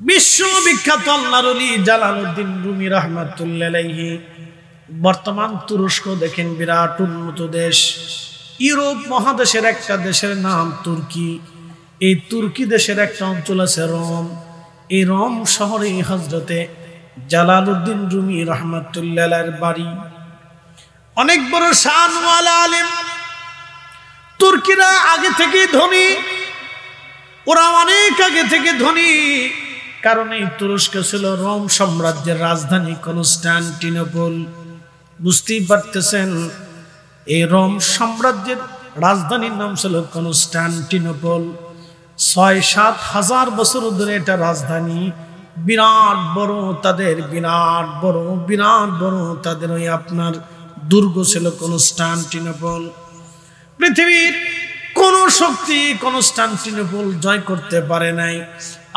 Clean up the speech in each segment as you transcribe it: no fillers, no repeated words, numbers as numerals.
বিশ্ববিখ্যাত আল্লাহর ওলি জালালউদ্দিন রুমি রাহমাতুল্লাহ আলাইহি বর্তমান তুরস্ক দেখেন বিরাট উন্নত দেশ। ইউরোপ মহাদেশের একটা দেশের নাম তুর্কি। এই তুর্কি দেশের একটা অঞ্চল আছে রোম। এই রোম শহরে হযরতে জালালউদ্দিন রুমি রাহমাতুল্লাহ আলাইহির বাড়ি। অনেক বড় শানওয়ালা আলেম। তুর্কিরা আগে থেকে ধনী, ওরা অনেক আগে থেকে ধনী, কারণ এই তুরস্ক ছিল রোম সাম্রাজ্যের রাজধানী কনস্টান্টিনোপল। বুঝতেই পারতেছেন, এই রোম সাম্রাজ্যের রাজধানীর নাম ছিল কনস্টান্টিনোপল। ৬-৭ হাজার বছর ধরে এটা রাজধানী। বিরাট বড় তাদের, বিরাট বড় তাদের ওই আপনার দুর্গ ছিল কনস্টান্টিনোপল। পৃথিবীর কোন শক্তি কনস্টান্টিনোপল জয় করতে পারে নাই।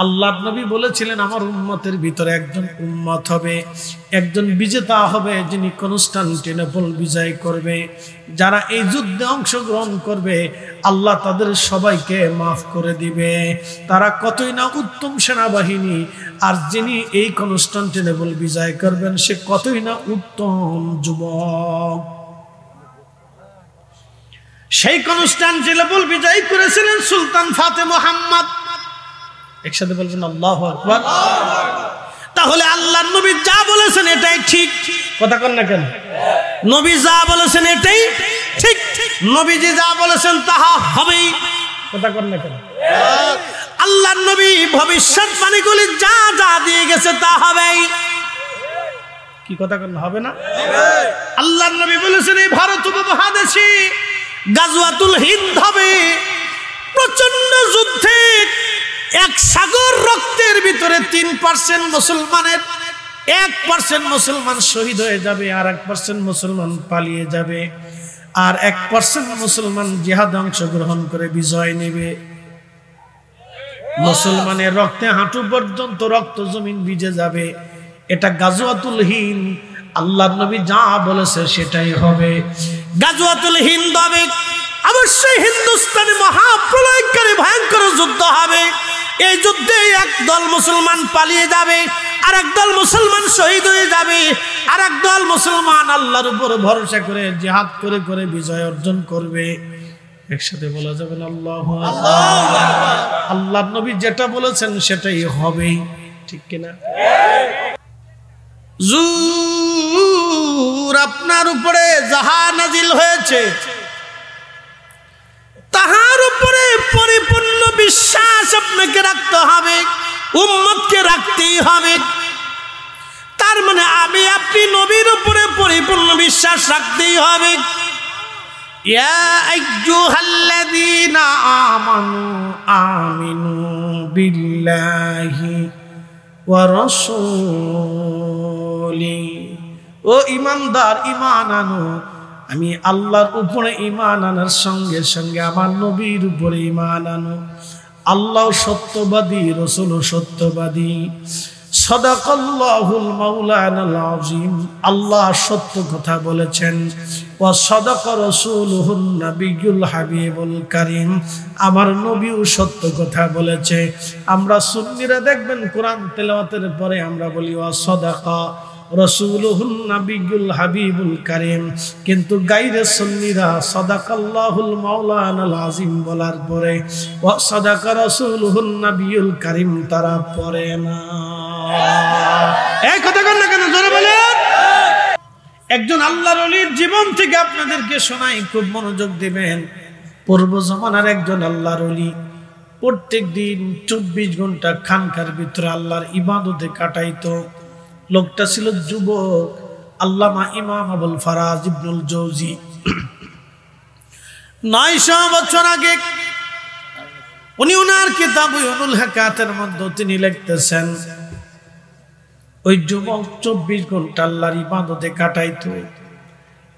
আল্লাহর নবী বলেছিলেন, আমার উম্মতের ভিতরে একজন উম্মত হবে, একজন বিজেতা হবে, যিনি কনস্টান্টিনোপল বিজয় করবে। যারা এই যুদ্ধে অংশগ্রহণ করবে আল্লাহ তাদের সবাইকে মাফ করে দিবে। তারা কতই না উত্তম সেনাবাহিনী, আর যিনি এই কনস্টান্টিনোপল বিজয় করবেন সে কতই না উত্তম যুবক। সেই কনস্টান্টিনোপল বিজয় করেছিলেন সুলতান ফাতে মুহাম্মদ। একসাথে বলবেন আল্লাহু আকবার। তাহলে আল্লাহর নবী যা বলেছেন এটাই ঠিক, কথা কন না কেন? নবী যা বলেছেন এটাই ঠিক, নবীজি যা বলেছেন তাহা হবেই, কথা কন না কেন? আল্লাহর নবী ভবিষ্যৎবাণীগুলি যা যা দিয়ে গেছে তা হবেই, কি কথা কন? হবে না? আল্লাহর নবী বলেছেন এই ভারত উপমহাদেশে গাজওয়াতুল হিন্দ হবে, প্রচন্ড যুদ্ধে এক সাগর রক্তের ভিতরে 3% মুসলমানের 1% মুসলমান শহীদ হয়ে যাবে, আর 1% মুসলমান পালিয়ে যাবে, আর 1% মুসলমান জিহাদে অংশগ্রহণ করে বিজয় নেবে। মুসলমানের রক্তে হাঁটু পর্যন্ত রক্ত জমিন ভিজে যাবে। এটা গাজওয়াতুল হিন্দ। আল্লাহর নবী যা বলেছে সেটাই হবে। গাজওয়াতুল হিন্দ হবে, অবশ্যই হিন্দুস্তানে মহাপ্রলয়কারী ভয়ঙ্কর যুদ্ধ হবে। এই যুদ্ধে একদল মুসলমান পালিয়ে যাবে, আর একদল মুসলমান শহীদ হয়ে যাবে, আর একদল মুসলমান আল্লাহর উপর ভরসা করে জিহাদ করে করে বিজয় অর্জন করবে। একসাথে বলা যাবে না আল্লাহু আকবার। আল্লাহর নবী যেটা বলেছেন সেটাই হবে, ঠিক কিনা? জুর আপনার উপরে যাহা নাজিল হয়েছে তাহার উপরে পরিপূর্ণ বিশ্বাস আপনাকে রাখতে হবে, উম্মতকে রাখতেই হবে। তার মানে আমি আপনি নবীর উপরে পরিপূর্ণ বিশ্বাস রাখতেই হবে। ইয়া আইয়ুহাল্লাযীনা আমানু আমিনু বিল্লাহি ওয়া রাসূলি, ও ঈমানদার ঈমান আনো। আমি আল্লাহর উপরে ঈমান আনার সঙ্গে সঙ্গে আমার নবীর উপরে ঈমান আনো। আল্লাহ সত্যবাদী, রাসূল সত্যবাদী। সাদাকাল্লাহুল মাওলানাল আযীম, আল্লাহ সত্য কথা বলেছেন। ওয়া সাদাকা রাসূলুহুন নাবিয়্যুল হাবিবুল কারীম, আমার নবীও সত্য কথা বলেছে। আমরা সুন্নিরা দেখবেন কোরআন তেলাওয়াতের পরে আমরা বলি ওয়া সাদাকা রাসূলুহুন নাবিয়্যুল হাবিবুল কারীম, কিন্তু গায়রে সুন্নিরা সাদাকাল্লাহুল মাওলানাল আযীম বলার পরে ওয়া সাদাকা রাসূলুহুন নাবিয়্যুল কারীম তারা পড়ে না। এই কথা কন না কেন? জোরে বলেন। একজন আল্লাহর ওলির জীবন থেকে আপনাদেরকে শোনাই, খুব মনোযোগ দিবেন। পূর্ব জামানার একজন আল্লাহর ওলি প্রত্যেক দিন 24 ঘন্টা খানকার ভিতরে আল্লাহর ইবাদতে কাটাইতো। লোকটা ছিল যুবক, আল্লামা ইমাম আবুল ফারাজ ইবনুল জৌজি। 900 বছর আগে উনি ওনার কিতাব উনুল হাকাতের মধ্যে তিনি লিখতেছেন, ওই যুবক 24 ঘন্টা আল্লাহর ইবাদতে কাটাইতো।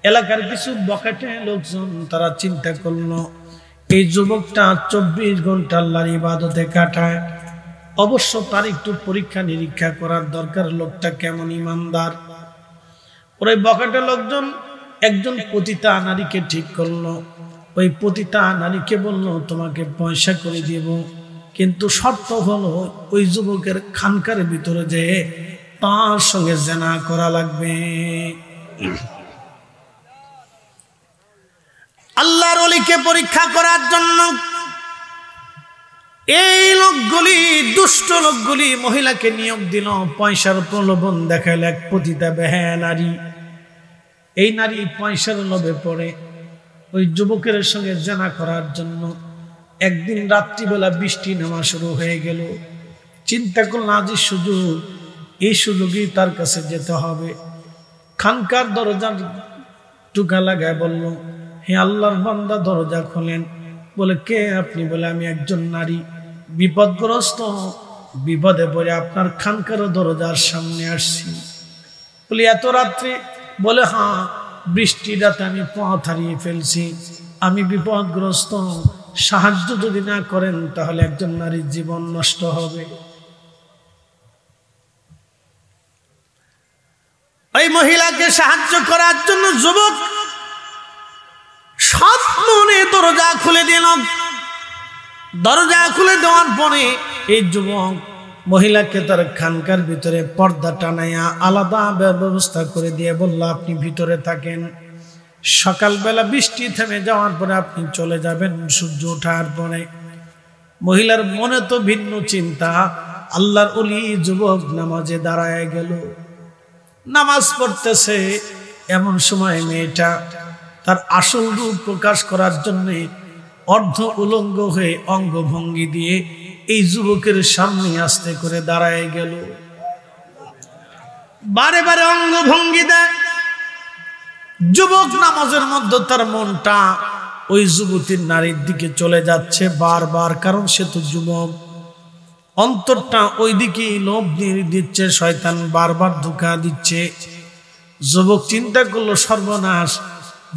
এলাকার কিছু বখাটে লোকজন তারা চিন্তা করলো, এই যুবকটা 24 ঘন্টা আল্লাহর ইবাদতে কাটায়, অবশ্য তার একটু পরীক্ষা নিরীক্ষা করার দরকার, লোকটা কেমন ইমানদার। ওই বখাটে লোকজন একজন পতিতা নারীকে ঠিক করলো। ওই পতিতা নারীকে বলল, তোমাকে পয়সা করে দেব, কিন্তু শর্ত হলো ওই যুবকের খানকার ভিতরে যে তার সঙ্গে জেনা করা লাগবে। আল্লাহর ওলিকে পরীক্ষা করার জন্য এই লোকগুলি, দুষ্ট লোকগুলি মহিলাকে নিয়োগ দিল, পয়সার প্রলোভন দেখাইল। এক পতিতা বেহায়া নারী, এই নারী পয়সার লোভে পড়ে ওই যুবকের সঙ্গে জেনা করার জন্য একদিন রাত্রিবেলা বৃষ্টি নামা শুরু হয়ে গেল। চিন্তা করল আজ সুযোগ, এই সুযোগই তার কাছে যেতে হবে। খানকার দরজা টুকা লাগায় বলল, হে আল্লাহর বান্দা দরজা খোলেন। বলে, কে আপনি? বলে, আমি একজন নারী, বিপদগ্রস্ত, বিপদে পড়ে আপনার খানকার দরজার সামনে আসছি। বলি, এত রাত্রে? বলে, হ্যাঁ, বৃষ্টির রাতে আমি পথ হারিয়ে ফেলছি, আমি বিপদগ্রস্ত, সাহায্য যদি না করেন তাহলে একজন নারীর জীবন নষ্ট হবে। ওই মহিলাকে সাহায্য করার জন্য যুবক সব মনে দরজা খুলে দিল। দরজা খুলে দেওয়ার পরে এই যুবক মহিলাকে তার খানকার ভিতরে পর্দা টানাইয়া আলাদা ব্যবস্থা করে দিয়ে বলল, আপনি ভিতরে থাকেন, সকালবেলা বৃষ্টি থেমে যাওয়ার পরে আপনি চলে যাবেন সূর্য ওঠার পরে। মহিলার মনে তো ভিন্ন চিন্তা। আল্লাহর ওলি যুবক নামাজে দাঁড়ায় গেল, নামাজ পড়তেছে। এমন সময় মেয়েটা তার আসল রূপ প্রকাশ করার জন্য অর্ধ উলঙ্গ হয়ে অঙ্গভঙ্গি দিয়ে এই যুবকের সামনে আস্তে করে দাঁড়ায় গেল। বারে বারে অঙ্গভঙ্গি দেয়। যুবক নামাজের মধ্যে তার মনটা ওই যুবতীর নারীর দিকে চলে যাচ্ছে বারবার, কারণ সে তো যুবক, অন্তরটা ওই দিকে লোভ দিয়ে দিচ্ছে, শয়তান বারবার ধোঁকা দিচ্ছে। যুবক চিন্তা করলো, সর্বনাশ,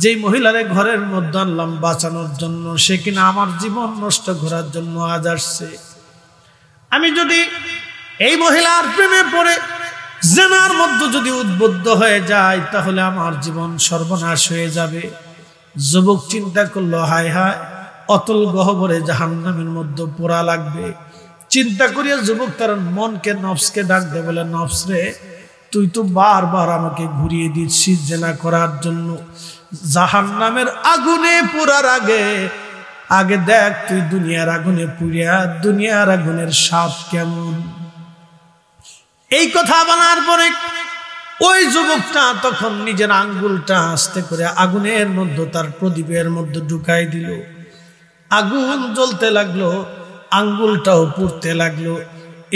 যেই মহিলারে ঘরের মধ্যে আনলাম বাঁচানোর জন্য, সে কিনা আমার জীবন নষ্ট করার জন্য আজ আসছে। আমি যদি এই মহিলার প্রেমে পড়ে জেনার মধ্যে যদি উদ্বুদ্ধ হয়ে যায় তাহলে আমার জীবন সর্বনাশ হয়ে যাবে। যুবক চিন্তা করলো, হায় হায়, অতল গহ্বরে জাহান্নামের মধ্যে পোড়া লাগবে। চিন্তা করিয়া যুবক তার মনকে, নফসকে ডাক দে, বলে, নফস রে, তুই তো বারবার আমাকে ঘুরিয়ে দিচ্ছিস জেনা করার জন্য। জাহান্নামের আগুনে পোড়ার আগে আগে দেখ তুই দুনিয়ার আগুনে পুড়িয়া দুনিয়ার আগুনের স্বাদ কেমন। এই কথা বলার পরে ওই যুবকটা তখন নিজের আঙ্গুলটা আস্তে করে আগুনের মধ্যে, তার প্রদীপের মধ্যে ঢুকাই দিল। আগুন জ্বলতে লাগলো, আঙ্গুলটাও পুড়তে লাগলো।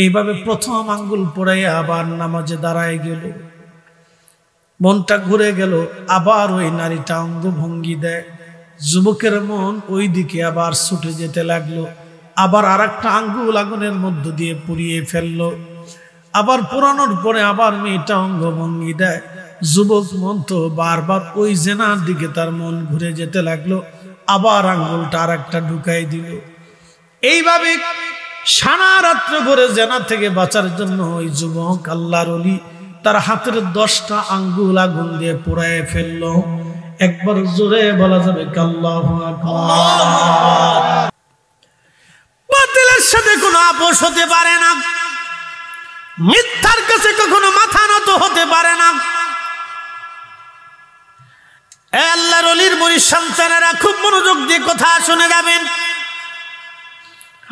এইভাবে প্রথম আঙ্গুল পোড়াইয়া আবার নামাজে দাঁড়ায় গেল। মনটা ঘুরে গেল, আবার ওই নারীটা অঙ্গভঙ্গি দেয়। যুবকের মন ওই দিকে আবার ছুটে যেতে লাগলো। আবার আর একটা আঙ্গুল আগুনের মধ্য দিয়ে পুড়িয়ে ফেললো। আবার পোড়ানোর পরে আবার মেয়েটা অঙ্গভঙ্গি দেয়। যুবক মন তো বারবার ওই জেনার দিকে তার মন ঘুরে যেতে লাগলো। আবার আঙ্গুলটা আর একটা ঢুকাই দিল। এইভাবে সারা রাত্র ভরে জেনা থেকে বাঁচার জন্য ওই যুবক আল্লাহর ওলি তার হাতের 10টা আঙ্গুল আগুন দিয়ে পোড়ায় ফেললো। একবার জোরে বলা যাবে আল্লাহু আকবার। বাতিলের সাথে কোনো আপোষ হতে পারে না, মিথ্যার কাছে কখনো মাথা নত হতে পারে না। আল্লাহর ওলির মুরিদ সন্তানেরা খুব মনোযোগ দিয়ে কথা শুনে যাবেন।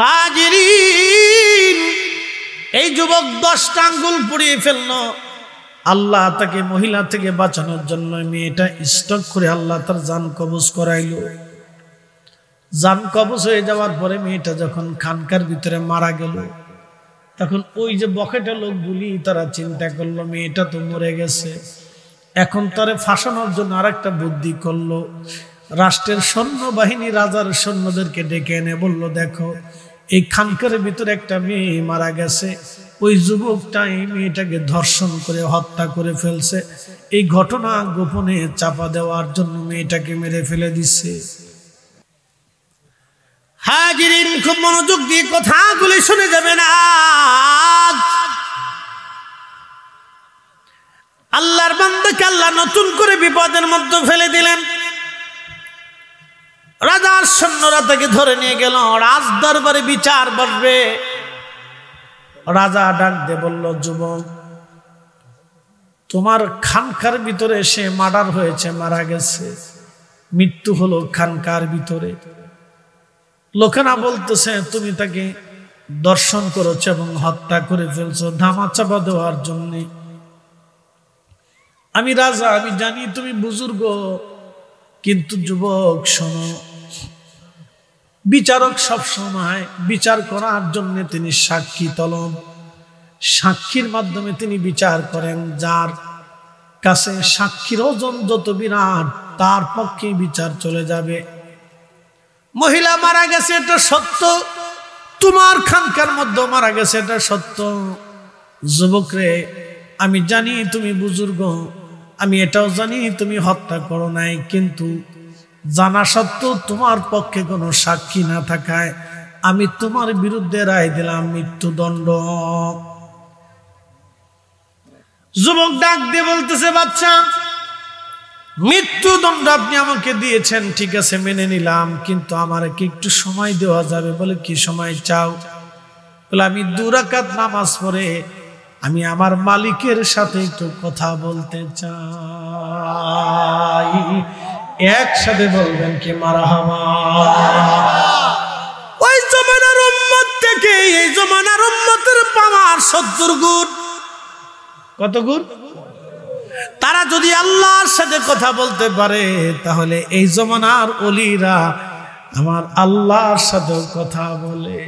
হাজিরিন, এই যুবক 10টা আঙ্গুল পুড়িয়ে ফেললো। আল্লাহ তাকে মহিলা থেকে বাঁচানোর জন্য মেয়েটা স্টক করে আল্লাহ তার জান কবজ করাইলো। জান কবজ হয়ে যাওয়ার পরে মেয়েটা যখন খানকার ভিতরে মারা গেল, তখন ওই যে বকেটা লোকগুলি তারা চিন্তা করলো মেয়েটা তো মরে গেছে, এখন তারে ফাঁসানোর জন্য আর একটা বুদ্ধি করলো। রাষ্ট্রের সৈন্যবাহিনী রাজার সৈন্যদেরকে ডেকে এনে বলল, দেখো এই খানকার ভিতরে একটা মেয়ে মারা গেছে, ওই যুবকটা এই মেয়েটাকে ধর্ষণ করে হত্যা করে ফেলছে। এই ঘটনা গোপনে চাপা দেওয়ার জন্য মেয়েটাকে মেরে ফেলে দিচ্ছে। হাজিরিন, খুব মনোযোগ দিয়ে কথাগুলি শুনে যাবেন। আল্লাহর বান্দাকে আল্লাহ নতুন করে বিপদের মধ্যে ফেলে দিলেন। রাজার সৈন্যরা তাকে ধরে নিয়ে গেল, রাজ দরবারে বিচার বসবে। রাজা ডাক দিয়ে বলল, যুবক, তোমার খানকার ভিতরে সে মার্ডার হয়েছে, মারা গেছে, মৃত্যু হলো খানকার ভিতরে। লোকেরা বলতেছে তুমি তাকে দর্শন করেছো এবং হত্যা করে ফেলছো ধামাচাপা দেওয়ার জন্য। আমি রাজা, আমি জানি তুমি বুজুর্গ, কিন্তু যুবক শোনো, বিচারক সব সময় বিচার করার জন্য তিনি সাক্ষী তলব, সাক্ষীর মাধ্যমে তিনি বিচার করেন। যার কাছে সাক্ষীর ওজন যত বিরাট, তার পক্ষে বিচার চলে যাবে। মহিলা মারা গেছে, এটা সত্য, তোমার খানকার মধ্যে মারা গেছে, এটা সত্য। যুবক রে, আমি জানি তুমি বুজুর্গ, আমি এটাও জানি তুমি হত্যা করো নাই, কিন্তু জানা সত্ত্বেও তোমার পক্ষে কোনো সাক্ষী না থাকায় আমি তোমার বিরুদ্ধে রায় দিলাম মৃত্যুদণ্ড। যুবক ডাক দিয়ে বলতেছে, বাচ্চা, মৃত্যুদণ্ড আপনি আমাকে দিয়েছেন, ঠিক আছে মেনে নিলাম, কিন্তু আমার কি একটু সময় দেওয়া যাবে? বলে, কি সময় চাও? বলে, আমি 2 রাকাত নামাজ পড়ে আমি আমার মালিকের সাথে একটু কথা বলতে চাই। একসাথে বলবেন কি মারহাবা? ওই জমানার উম্মত থেকে এই জমানার উম্মতের পাওয়ার 70 গুণ। কত গুণ? তারা যদি আল্লাহর সাথে কথা বলতে পারে, তাহলে এই জমানার ওলিরা আমার আল্লাহর সাথে কথা বলে।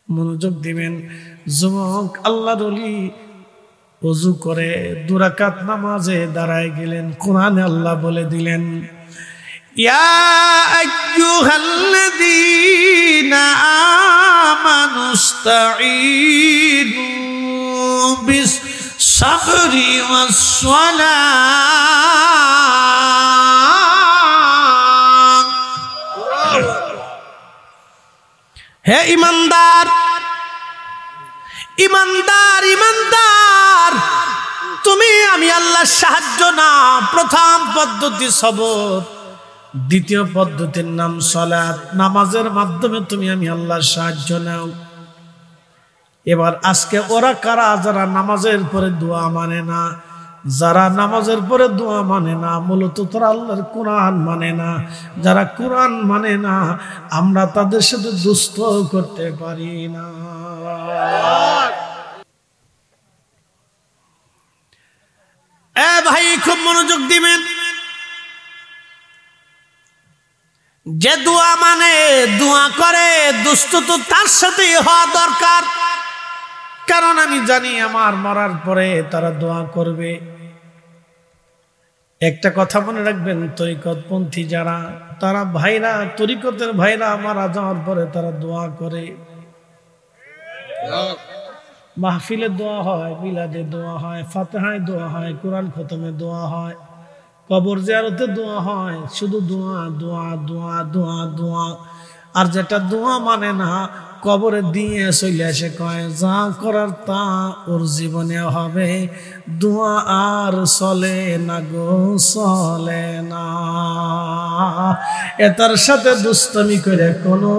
মনোযোগ দিবেন যুবক। আল্লাহর ওলি ওযু করে 2 রাকাত নামাজে দাঁড়ায় গেলেন। কোরআনে আল্লাহ বলে দিলেন, ইয়া আইয়ুহাল্লাযীনা আমানুস্তাঈনু বিস-সাবরি ওয়াস-সালাহ। হে ইমানদার, ইমানদার, ইমানদার, তুমি আমি আল্লাহর সাহায্য নাও। প্রথম পদ্ধতি সবর, দ্বিতীয় পদ্ধতির নাম সালাত। নামাজের মাধ্যমে তুমি আমি আল্লাহর সাহায্য নাও। এবার আজকে ওরা কারা যারা নামাজের পরে দোয়া মানে না? যারা নামাজের পরে দোয়া মানে না, মূলত তারা আল্লাহর কোরআন মানে না। যারা কোরআন মানে না, আমরা তাদের সাথে দুষ্ট করতে পারি না। এ ভাই, খুব মনোযোগ দিবেন। যে দোয়া মানে, দোয়া করে, দুষ্ট তো তার সাথেই হওয়া দরকার। কারণ আমি জানি আমার মরার পরে তারা দোয়া করবে। একটা কথা মনে রাখবেন, তরিকতপন্থী যারা, তারা ভাইরা, তরিকতের ভাইরা মারা যাওয়ার পরে তারা দোয়া করে। মাহফিলে দোয়া হয়, মিলাদে দোয়া হয়, ফাতিহায় দোয়া হয়, কোরআন খতমে দোয়া হয়, কবর জিয়ারতে দোয়া হয়। শুধু দোয়া, দোয়া, দোয়া, দোয়া, দোয়া। আর যেটা দোয়া মানে না, কবরে দিয়ে চলে আসে, কয় যা করার তা ওর জীবনে হবে, দোয়া আর চলে না গো, চলে না। এটার সাথে দুষ্টমি করে কোনো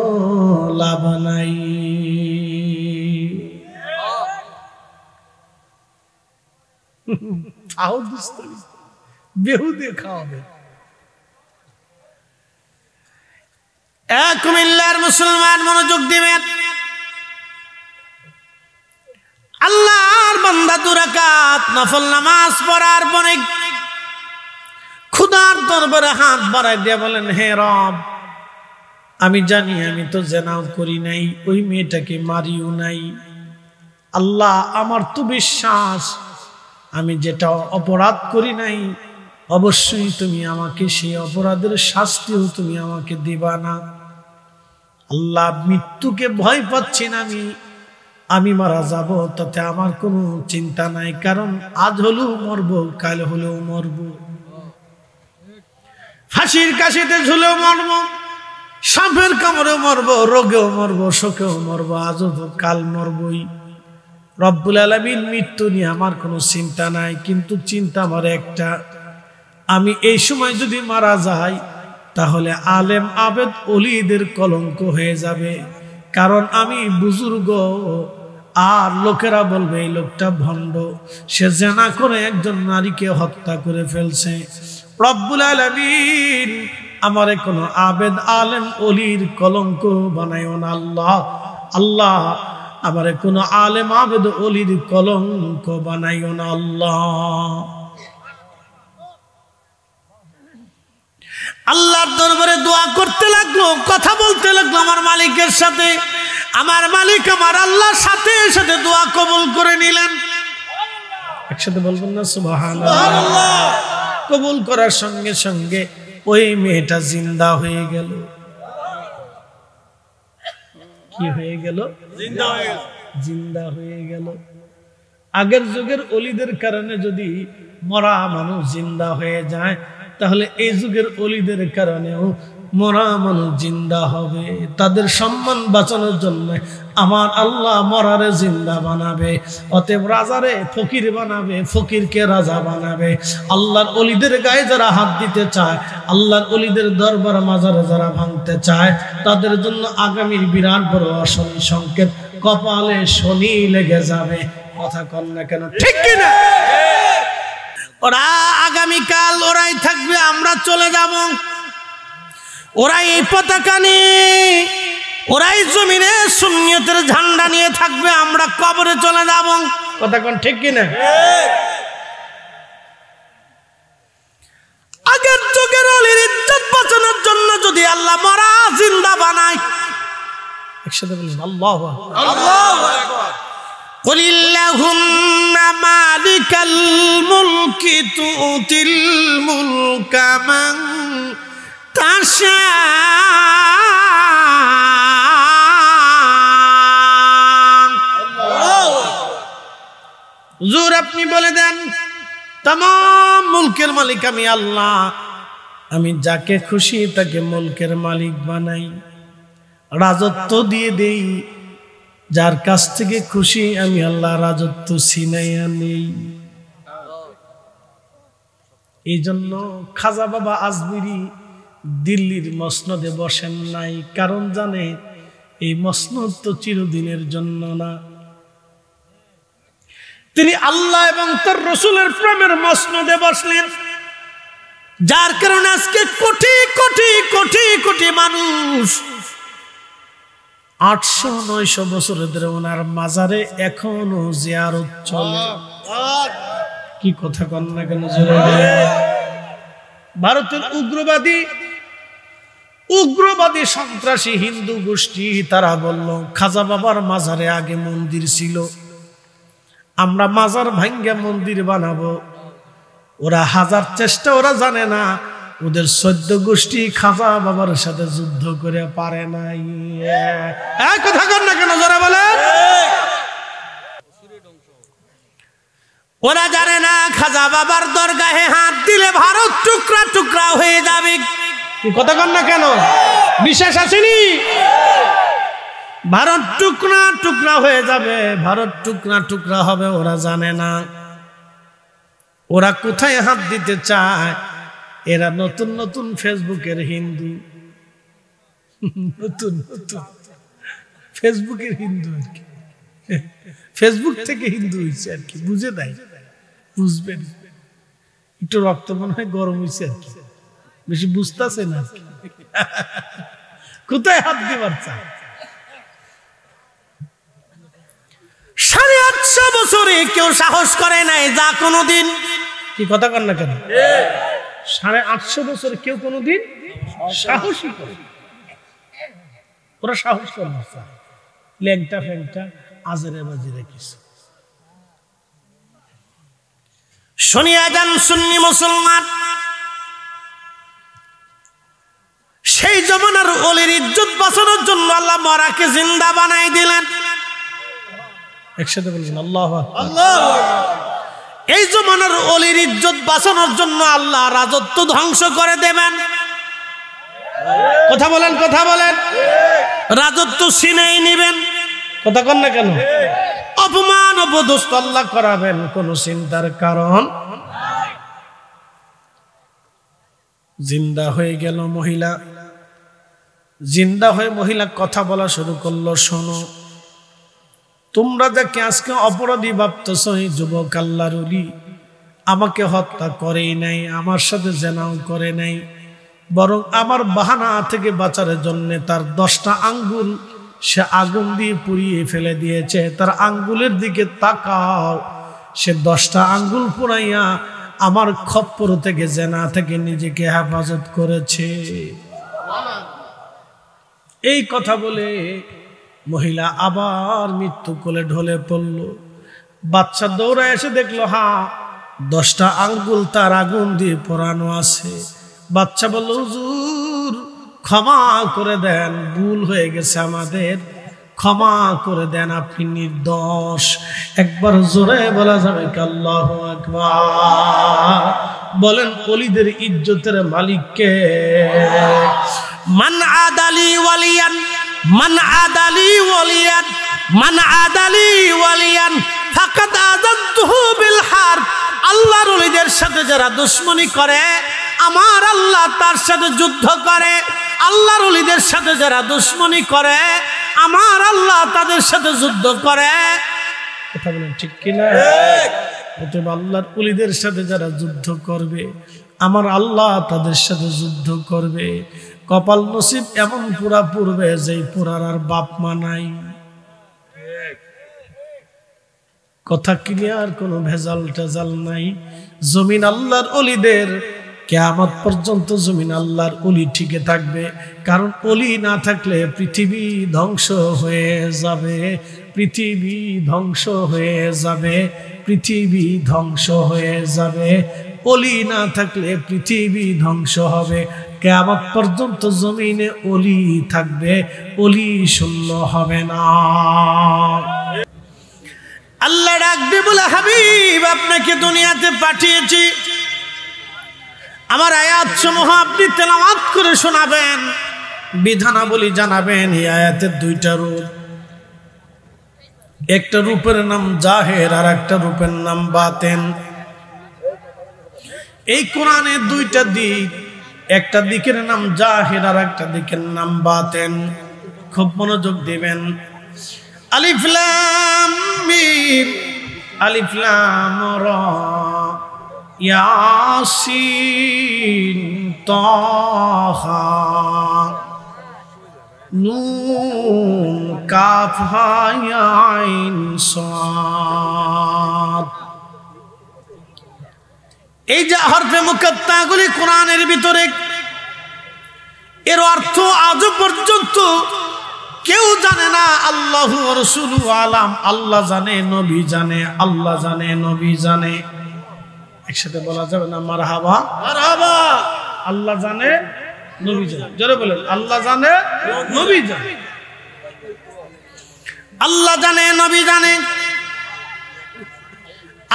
লাভ নাই। খাও দুষ্টমি, বেহুদে খাওয়াবে। কুমিল্লার মুসলমান মনোযোগ দিবেন। আল্লাহর বান্দা 2 রাকাত নফল নামাজ পড়ার পরে খোদার দরবারে হাত বাড়ায় দিয়ে বলেন, হে রব, আমি জানি আমি তো জেনাও করি নাই, ওই মেয়েটাকে মারিও নাই। আল্লাহ, আমার তো বিশ্বাস আমি যেটা অপরাধ করি নাই, অবশ্যই তুমি আমাকে সেই অপরাধের শাস্তিও তুমি আমাকে দিবা না। আল্লাহ, মৃত্যুকে ভয় পাচ্ছি না, আমি মারা যাব, তাতে আমার কোনো চিন্তা নাই। কারণ আজ হলেও মরবো, কাল হলেও মরবো, ফাঁসির কাশিতে ঝুলেও মরবো, সাপের কামড়েও মরবো, রোগেও মরবো, শোকেও মরবো, আজও তো কাল মরবই। রব্বুল আলামিন, মৃত্যু নিয়ে আমার কোনো চিন্তা নাই, কিন্তু চিন্তা আমার একটা, আমি এই সময় যদি মারা যাই তাহলে আলেম আবেদ ওলিদের কলঙ্ক হয়ে যাবে, কারণ আমি বুজুর্গ, আর লোকেরা বলবে এই লোকটা ভণ্ড, সে জেনা করে একজন নারীকে হত্যা করে ফেলছে। রব্বুল আলামিন আমারে কোনো আবেদ আলেম ওলির কলঙ্ক বানাইও না আল্লাহ। আল্লাহ আমারে কোনো আলেম আবেদ ওলির কলঙ্ক বানাইও না আল্লাহ। আল্লাহর দরবারে দোয়া করতে লাগলো, কথা বলতে লাগলো আমার মালিকের সাথে। আমার মালিক আমার আল্লাহর সাথে সাথে দোয়া কবুল করে নিলেন। একসাথে বলবেন না সুবহানাল্লাহ। কবুল করার সঙ্গে সঙ্গে ওই মেয়েটা জিন্দা হয়ে গেল। কি হয়ে গেল? জিন্দা হয়ে গেল। আগের যুগের ওলিদের কারণে যদি মরা মানুষ জিন্দা হয়ে যায়, তাহলে এই যুগের ওলিদের কারণেও মরা মানুষ জিন্দা হবে। তাদের সম্মান বাঁচানোর জন্য আমার আল্লাহ মরারে জিন্দা বানাবে। অতএব রাজারে ফকির বানাবে, ফকিরকে রাজা বানাবে। আল্লাহর ওলিদের গায়ে যারা হাত দিতে চায়, আল্লাহর ওলিদের দরবার মাজারে যারা ভাঙতে চায়, তাদের জন্য আগামীর বিরাট বড় অশনি সংকেত, কপালে শনি লেগে যাবে। কথা কন না কেন? ঠিক কিনা? ওরা আগামীকাল ওরাই থাকবে, আমরা চলে যাব। ওরাই এই পতাকা নিয়ে, ওরাই জমিনে সুন্নিয়তের ঝান্ডা নিয়ে থাকবে, আমরা কবরে চলে যাব। কথা কোন ঠিক কিনা? আগের যুগের ওলির ইজ্জত বাঁচানোর জন্য যদি আল্লাহ মরা জিন্দা বানায়, একসাথে বলুন আল্লাহু আকবার। আল্লাহু আকবার। قل اللهم مالك الملك تؤتي الملك من تشاء। হুজুর আপনি বলে দেন, तमाम মুলকের মালিক আমি আল্লাহ, আমি যাকে খুশি তাকে মুলকের মালিক বানাই, রাজত্ব দিয়ে দেই। যার কাছ থেকে খুশি আমি আল্লাহ রাজত্ব ছিনাইয়া নেই। এই জন্য খাজা বাবা আজমিরি দিল্লির মসনদে বসেন নাই, কারণ জানে এই মসনদ তো চিরদিনের জন্য না। তিনি আল্লাহ এবং তার রাসূলের প্রেমের মসনদে বসলেন, যার কারণে আজকে কোটি কোটি কোটি কোটি মানুষ 800-900 বছর ধরে ওনার মাজারে এখনো জিয়ারত চলে। কি কথা কন না কেন? ভারতের উগ্রবাদী সন্ত্রাসী হিন্দু গোষ্ঠী তারা বলল খাজা বাবার মাজারে আগে মন্দির ছিল, আমরা মাজার ভাঙ্গা মন্দির বানাবো। ওরা হাজার চেষ্টা, ওরা জানে না ওদের 14 গোষ্ঠী খাজা বাবার সাথে যুদ্ধ করে পারে নাই। কথা কন না কেন? যারা বলে ওরা জানে না খাজা বাবার দরগাহে হাত দিলে ভারত টুকরা টুকরা হয়ে যাবে। কথা কন না কেন? বিশ্বাস আসেনি? ভারত টুকরা টুকরা হয়ে যাবে, ভারত টুকরা টুকরা হবে। ওরা জানে না ওরা কোথায় হাত দিতে চায়। এরা নতুন নতুন ফেসবুকের হিন্দু, নতুন নতুন ফেসবুকের হিন্দু আর কি, ফেসবুক থেকে হিন্দু হয়েছে আর কি, বুঝে নাই, বুঝবেন একটু রক্ত মনে হয় গরম হয়েছে আর কি, বেশি বুঝতেছে না কোথায় হাত দিবার চায়। 850 বছরে কেউ সাহস করে নাই যা কোনোদিন। কি কথা কন না কেন? 850 বছর কেউ কোনোদিন সাহসই করে, ওরা সাহস করে না, ল্যাংটা ফ্যাংটা আজেরে বাজিরে কিছু। শুনিয়া যান সুন্নি মুসলমান, সেই জমানার ওলির ইজ্জত বাঁচানোর জন্য আল্লাহ মরাকে জিন্দা বানাই দিলেন। একসাথে বলবেন আল্লাহু আকবার। এই জমানার ওলির ইজ্জত বাঁচানোর জন্য আল্লাহ রাজত্ব ধ্বংস করে দেবেন। কথা বলেন, কথা বলেন। রাজত্ব ছিনাই নিবেন। কথা কন না কেন? অপমান অপদস্থ আল্লাহ করাবেন, কোন চিন্তার কারণ। জিন্দা হয়ে গেল মহিলা। জিন্দা হয়ে মহিলা কথা বলা শুরু করলো, শোনো, তোমরা যাকে আজকে অপরাধী ভাবতেছ, এই যুবক আল্লাহর ওলি আমাকে হত্যা করেই নাই, আমার সাথে জেনাও করে নাই, বরং আমার বাহানা থেকে বাঁচার জন্য তার 10টা আঙ্গুল সে আগুন দিয়ে পুড়িয়ে ফেলে দিয়েছে। তার আঙ্গুলের দিকে তাকাও, সে 10টা আঙ্গুল পুড়াইয়া আমার খপ্পর থেকে, জেনা থেকে নিজেকে হেফাজত করেছে। এই কথা বলে মহিলা আবার মৃত্যু কোলে ঢলে পড়ল। বাচ্চা দৌড়ায় এসে দেখলো, হ্যাঁ 10টা আঙ্গুল তার আগুন দিয়ে পোড়ানো আছে। বাচ্চা বলল, হুজুর ক্ষমা করে দেন, ভুল হয়ে গেছে আমাদের, ক্ষমা করে দেন, আপনি নির্দোষ। একবার জোরে বলা যাবে কি আল্লাহু আকবার? বলেন ওলিদের ইজ্জতের মালিক কে? মান আদালি ওয়ালিয়ান, মান আদালি ওয়ালিয়ান, মান আদালি ওয়ালিয়ান ফাকাদ আযানতুহু বিল হারব। আল্লাহর ওলিদের সাথে যারা দুশমনি করে, আমার আল্লাহ তার সাথে যুদ্ধ করে। আল্লাহর ওলিদের সাথে যারা দুশমনি করে, আমার আল্লাহ তাদের সাথে যুদ্ধ করে। কথা বলেন ঠিক কিনা? অতএব আল্লাহর ওলিদের সাথে যারা যুদ্ধ করবে, আমার আল্লাহ তাদের সাথে যুদ্ধ করবে। কপাল নসিব এমন পুরা পূর্বে যেই পুরার আর বাপ মা নাই। কথা ক্লিয়ার, কোনো ভেজাল টেজাল নাই। জমিন আল্লাহর ওলিদের, কিয়ামত পর্যন্ত জমিন আল্লাহর ওলি টিকে থাকবে। কারণ ওলি না থাকলে পৃথিবী ধ্বংস হয়ে যাবে, পৃথিবী ধ্বংস হয়ে যাবে, পৃথিবী ধ্বংস হয়ে যাবে। ওলি না থাকলে পৃথিবী ধ্বংস হবে। কিয়ামত পর্যন্ত জমিনে ওলি থাকবে, ওলি শূন্য হবে না। আল্লাহ ডাক দিয়ে বলে, হাবিব আপনাকে দুনিয়াতে পাঠিয়েছি, আমার আয়াত সমূহ আপনি তেলাওয়াত করে শোনাবেন, বিধানাবলী জানাবেন। এই আয়াতের 2টা রূপ, একটা রূপের নাম জাহের আর একটা রূপের নাম বাতেন। এই কোরআনের 2টা দিক, একটা দিকের নাম জাহের আর একটা দিকের নাম বাতেন। খুব মনোযোগ দিবেন। আলিফ লাম মিম, আলিফ লাম রা, ইয়াসিন তাহা নুন কাফ হা ইয়া আইন সাদ। এই যে হরফে মুকাত্তাগুলি কোরআনের ভিতরে, এর অর্থ আজ পর্যন্ত কেউ জানে না। আল্লাহু ওয়া রাসূলুহু আলাম, আল্লাহ জানে, নবী জানে, আল্লাহ জানে, নবী জানে। একসাথে বলা যাবে না? মারহাবা, মারহাবা। আল্লাহ জানে, নবী জানে। জোরে বলেন, আল্লাহ জানে, নবী জানে। আল্লাহ জানে, নবী জানে।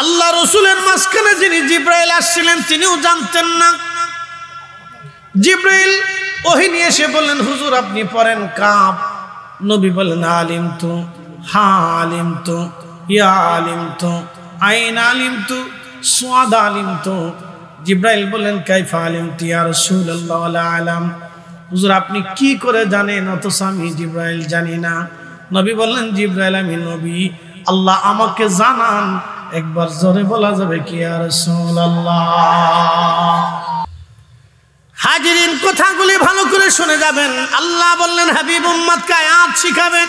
আল্লাহ রসুলের মাঝখানে যিনি জিব্রাইল আসছিলেন, তিনিও জানতেন না। জিব্রাইল ওহী নিয়ে এসে বললেন, হুজুর আপনি পড়েন কাফ। নবী বললেন, আলিম তু, হা আলিম তু, ইয়া আলিম তু, আইন আলিম তু, সাদ আলিম তু। জিব্রাইল বললেন, কাইফা আলিম তু ইয়া রাসূলুল্লাহ ওয়ালা আলাম। হুজুর আপনি কি করে জানেন? অথচ আমি জিব্রাইল জানি না। নবী বললেন, জিব্রাইল আমি নবী, আল্লাহ আমাকে জানান। একবার জোরে বলা যাবে কি ইয়া রাসূলুল্লাহ? হাজিরিন কথাগুলি ভালো করে শুনে যাবেন। আল্লাহ বললেন, হাবিব উম্মতকে আয়াত শিখাবেন।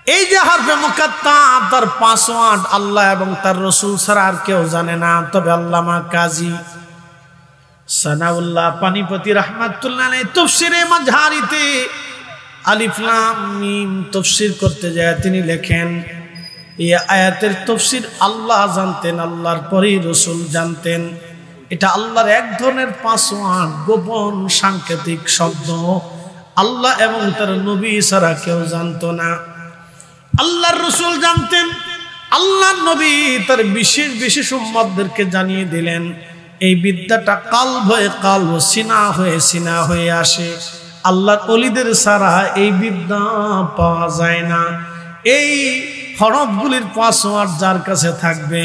এই যে হরফে মুকাত্তাব, তার পাসওয়ার্ড আল্লাহ এবং তার রাসূল ছাড়া আর কেউ জানে না। তবে আল্লামা কাজী সানাউল্লাহ পানিপতি রাহমাতুল্লাহ আলাইহি তাফসীরে মাজহারিতে আলিফ লাম মিম তাফসীর করতে যায় তিনি লেখেন, এই আয়াতের তাফসীর আল্লাহ জানতেন, আল্লাহর পরেই রাসূল জানতেন। এটা আল্লাহর এক ধরনের পাসওয়ার্ড, গোপন সাংকেতিক শব্দ। আল্লাহ এবং তার নবী ছাড়া কেউ জানতো না। আল্লাহর রাসূল জানতেন, আল্লাহর নবী তার বিশেষ বিশেষ উম্মতদেরকে জানিয়ে দিলেন। এই বিদ্যাটা কালব হয়ে কালব, সিনা হয়ে সিনা হয়ে আসে। আল্লাহর ওলিদের ছাড়া এই বিদ্যা পাওয়া যায় না। এই হরফগুলির পাসওয়ার্ড যার কাছে থাকবে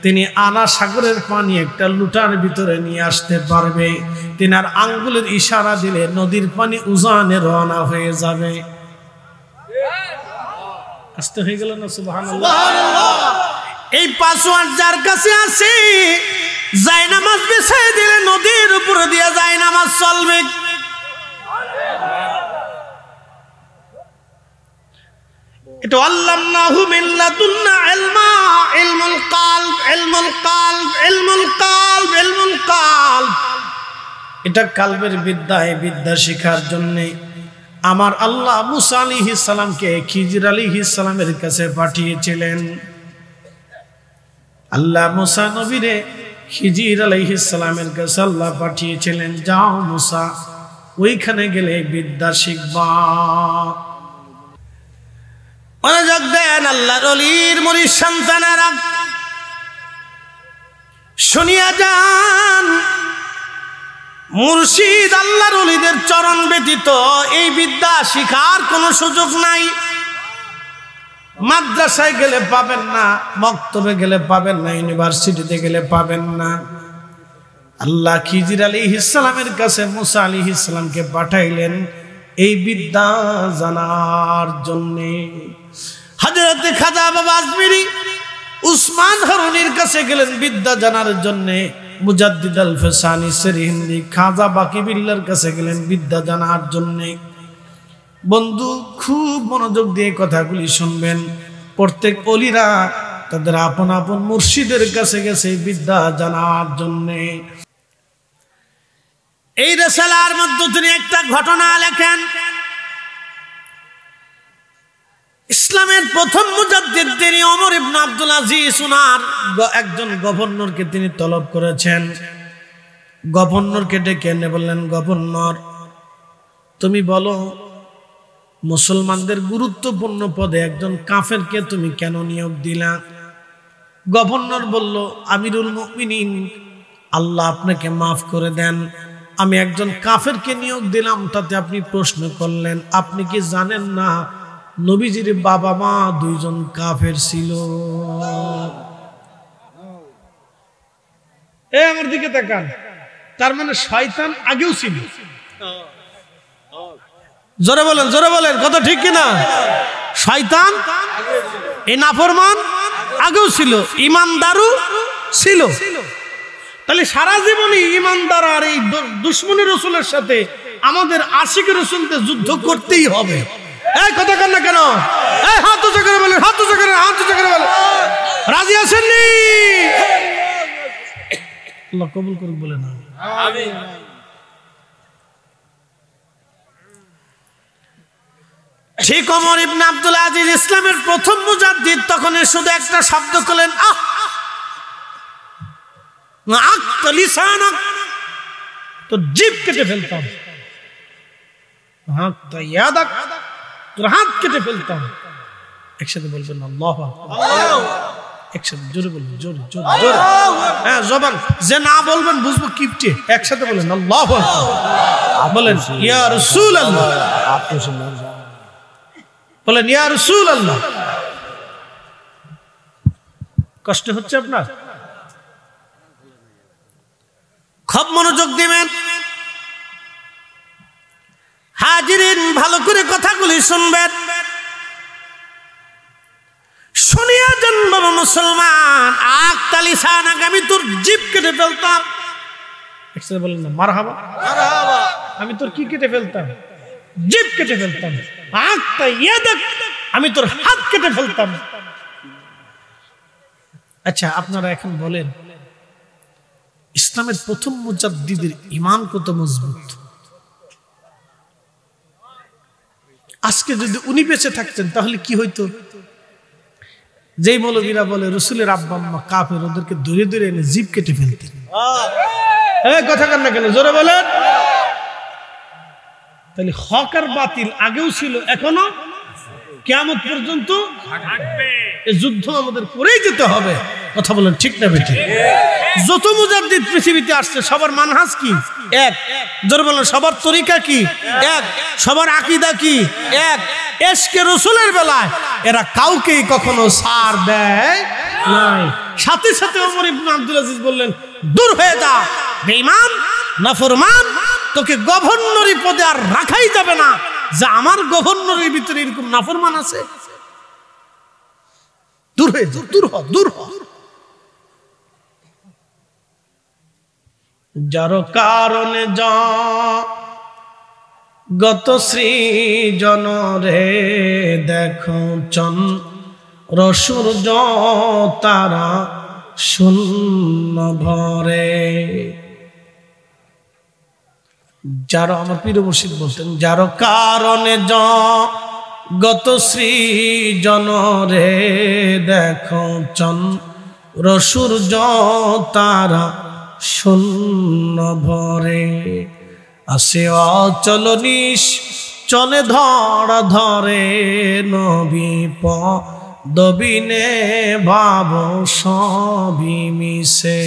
তিনি আনা সাগরের পানি একটা লুটার ভিতরে নিয়ে আসতে পারবে। তিনার আঙ্গুলের ইশারা দিলে নদীর পানি উজানে রওনা হয়ে যাবে। আসতে হয়ে গেল না? সুবহানাল্লাহ। এই পাসওয়ার্ড যার কাছে আছে জায়নামাজ বিছায় দিলে নদীর উপর দিয়ে জায়নামাজ চলবে। এটা আল্লামনাহু মিন লাদুন্না ইলমা, ইলমুল কলব, ইলমুল কলব, ইলমুল কলব, ইলমুল কলব। এটা কালবের বিদ্যা। এই বিদ্যা শেখার জন্য আমার আল্লাহ মুসা আলাইহিস সালামকে খিজির আলাইহিস সালামের কাছে পাঠিয়েছিলেন। আল্লাহ মুসা নবীরে খিজির আলাইহিস সালামের কাছে আল্লাহ পাঠিয়েছিলেন, যাও মুসা ওইখানে গেলে বিদ্যা শিখবা। মনোযোগ দেন আল্লাহর ওলির মুরিদ সন্তানেরা, শুনিয়া যান। মুর্শিদ আল্লাহর ওলিদের চরণ ব্যতীত এই বিদ্যা শিখার কোনো সুযোগ নাই। মাদ্রাসায় গেলে পাবেন না, মক্তবে গেলে পাবেন না, ইউনিভার্সিটিতে গেলে পাবেন না। আল্লাহ খিজির আলাইহিস সালামের কাছে মুসা আলাইহিস সালামকে পাঠাইলেন এই বিদ্যা জানার জন্য। হযরত খাজা বাবা আজমিরি উসমান হারুনির কাছে গেলেন বিদ্যা জানার জন্য। মুজাদ্দিদ আল ফসানি সেরহিন্দি খাজা বাকি বিল্লার কাছে গেলেন বিদ্যা জানার জন্য। বন্ধু খুব মনোযোগ দিয়ে কথাগুলি শুনবেন। প্রত্যেক ওলিরা তাদের আপন আপন মুর্শিদের কাছে গেছে বিদ্যা জানার জন্য। এই রিসালার মধ্যে তিনি একটা ঘটনা লেখেন। ইসলামের প্রথম মুজাদ্দিদ তিনি ওমর ইবনে আব্দুল আজিজ, উনার একজন গভর্নরকে তিনি তলব করেছেন। গভর্নরকে ডেকে এনে বললেন, গভর্নর তুমি বলো মুসলমানদের গুরুত্বপূর্ণ পদে একজন কাফেরকে তুমি কেন নিয়োগ দিলা? গভর্নর বলল, আমিরুল মুমিনিন আল্লাহ আপনাকে মাফ করে দেন, আমি একজন কাফেরকে নিয়োগ দিলাম, তাতে আপনি প্রশ্ন করলেন। আপনি কি জানেন না নবীজির বাবা মা দুইজন কাফের ছিল? এই আমার দিকে তাকান, তার মানে শয়তান আগেও ছিল। জোরে বলেন, জোরে বলেন, কথা ঠিক কিনা? শয়তান এই নাফরমান আগেও ছিল, ইমানদারও ছিল। তাহলে সারা জীবনই ইমানদার আর এই দুশমনী রাসূলের সাথে আমাদের আশিক রাসূলকে যুদ্ধ করতেই হবে। এই কথা কেন না কেন? এই হাত উঁচু করে বলেন, হাত উঁচু করে, হাত উঁচু করে বলেন। রাজি আছেন নি? আল্লাহ কবুল করুন বলেন আমিন। ঠিক ওমর ইবনে আব্দুল আজিজ ইসলামের প্রথম মুজাদ্দিদ, তখন শুধু একটা শব্দ করলেন, আহ লিসানাক, তো জিভ কেটে ফেলতাম। ইয়াদাক, তোর হাত কেটে ফেলতাম। একসাথে বলবেন আল্লাহু আকবার। একসাথে জোরে বলবেন, জোরে জোরে জোরে। হ্যাঁ, জবান যে না বলবেন বুঝবো কিপটে। একসাথে বলেন আল্লাহু আকবার। বলেন ইয়া রাসূলুল্লাহ, বলেন ইয়া রাসূলুল্লাহ। কষ্ট হচ্ছে আপনার? খুব মনোযোগ দিবেন হাজিরিন, ভালো করে কথাগুলি শুনবেন। শুনিয়া যান বাবা মুসলমান, আক্তালিসানাক, আমি তোর জিভ কেটে ফেলতাম। একসাথে বলেন না মারহাবা, মারহাবা। আমি তোর কি কেটে ফেলতাম? জিভ কেটে ফেলতাম। ইয়াদাক, আমি তোর হাত কেটে ফেলতাম। আচ্ছা আপনারা এখন বলেন, ইসলামের প্রথম মুজাদ্দিদের ঈমান কত মজবুত। আজকে যদি উনি বেঁচে থাকতেন তাহলে কি হইতো? যেই মৌলবীরা বলে রসুলের আব্বা আম্মা কাফের, ওদেরকে ধরে ধরে এনে জিভ কেটে ফেলতেন। কথা কান না কেন, জোরে বলেন। তাহলে হক আর বাতিল আগেও ছিল, এখনো কিয়ামত পর্যন্ত থাকবে। এই যুদ্ধ আমাদের করেই যেতে হবে। কথা বলেন ঠিক না বেঠিক? যত মুজাদ্দিদ পৃথিবীতে আসছে সবার মানহাজ কি এক, জোরে বলেন সবার তরিকা কি এক, সবার আকীদা কি এক। ইশকে রাসূলের বেলায় এরা কাউকেই কখনো ছাড় দেয় নাই। সাথে সাথে ওমর ইবনে আব্দুল আজিজ বললেন, দূর হয়ে যা বেঈমান নাফরমান, তোকে গভর্নরি পদে আর রাখাই যাবে না, যে আমার গভর্নরের ভিতরে এরকম নাফরমান আছে, দূর হয়ে যা, দূর হ, দূর হ। যার কারণে গত সৃজন রে দেখো চন্দ্র সূর্য তারা শূন্য ভরে। যার আমার পীর মুর্শিদ বলতেন, যার কারণে গত সৃজন রে দেখো চন্দ্র সূর্য তারা শূন্য ভরে। আসে অচল নিশ চলে ধরা ধরে, নবী পদবিনে ভাব সবই মিশে।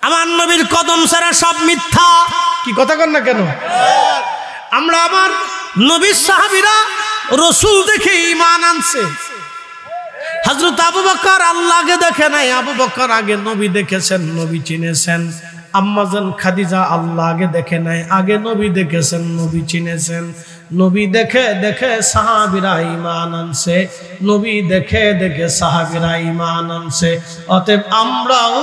আমার নবীর কদম ছাড়া সব মিথ্যা। কি কথা কন না কেন? আমরা আমার নবীর সাহাবীরা রসুল দেখে ঈমান আনছে। হযরত আবু বকর আল্লাহকে দেখে নাই, আবু বকর আগে নবী দেখেছেন, নবী চিনেছেন। আম্মাজান খাদিজা আল্লাহ আগে দেখে নাই, আগে নবী দেখেছেন, নবী চিনেছেন। নবী দেখে দেখে সাহাবীরা ঈমান আনছে, নবী দেখে দেখে সাহাবীরা ঈমান আনছে। অতএব আমরাও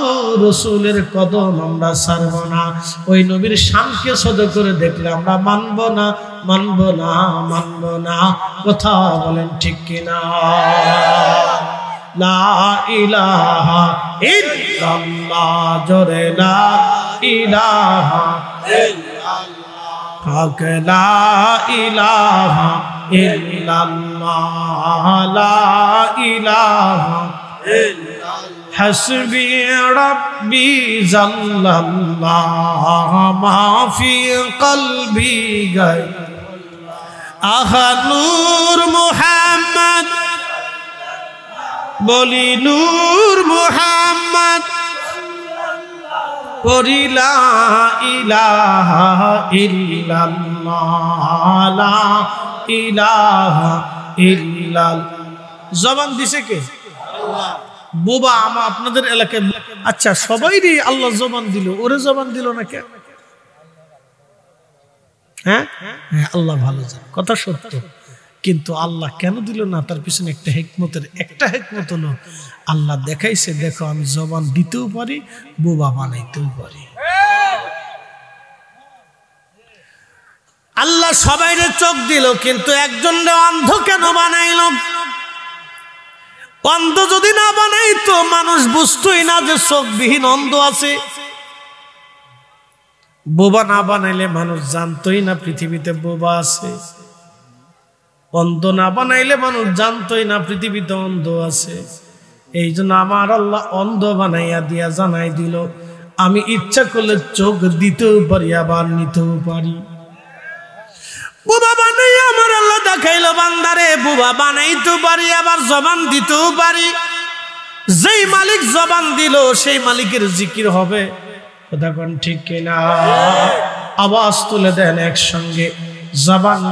রাসূলের কদম আমরা ছাড়ব না। ওই নবীর শানকে ছোট করে দেখলে আমরা মানব না, মানব না, মানব না। কথা বলেন ঠিক কিনা? লা ইলাহা ইল্লাল্লাহ, জোরে লা ইলাহা ইল্লাল্লাহ, লা ইলাহা ইল্লাল্লাহ, লা ইলাহা ইল্লাল্লাহ। হাসবি রাব্বি জাল্লাল্লাহ, মা ফি কলবি গায়রুল্লাহ। আহা নূর মুহাম্মদ, বলি নূর মুহাম্মদ, পড়ি লা ইলাহা ইল্লাল্লাহ, লা ইলাহা ইল্লাল্লাহ। জবান দিছে কে? আল্লাহ। বোবা আমা আপনাদের এলাকায়, আচ্ছা সবাইরই আল্লাহ জবান দিল, ওরে জবান দিল না কেন? হ্যাঁ, আল্লাহ ভালো জানে, কথা সত্য। কিন্তু আল্লাহ কেন দিল না, তার পিছনে একটা হিকমত হলো, আল্লাহ দেখাইছে, দেখো আমি জবান দিতেও পারি, বোবা বানাইতেও পারি। আল্লাহ সবাইরে চোখ দিল, কিন্তু একজনরে অন্ধ কেন বানাইল? অন্ধ যদি না বানাইতো মানুষ বুঝতোই না যে চোখবিহীন অন্ধ আছে। বোবা না বানাইলে মানুষ জানতোই না পৃথিবীতে বোবা আছে। অন্ধ না বানাইলে মানুষ জানতোই না পৃথিবীতে অন্ধ আছে। এই জন্য আমার আল্লাহ অন্ধ বানাইয়া দিয়া জানাই দিল, আমি ইচ্ছা করলে চোখ দিতেও পারি, আবার নিতেও পারি। বোবা বানাইয়া আমার আল্লাহ দেখাইলো, বান্দারে বোবা বানাইতেও পারি, আবার জবান দিতেও পারি। যেই মালিক জবান দিল সেই মালিকের জিকির হবে। কথা কোন ঠিক কিনা? আওয়াজ তুলে দেন একসঙ্গে। জবান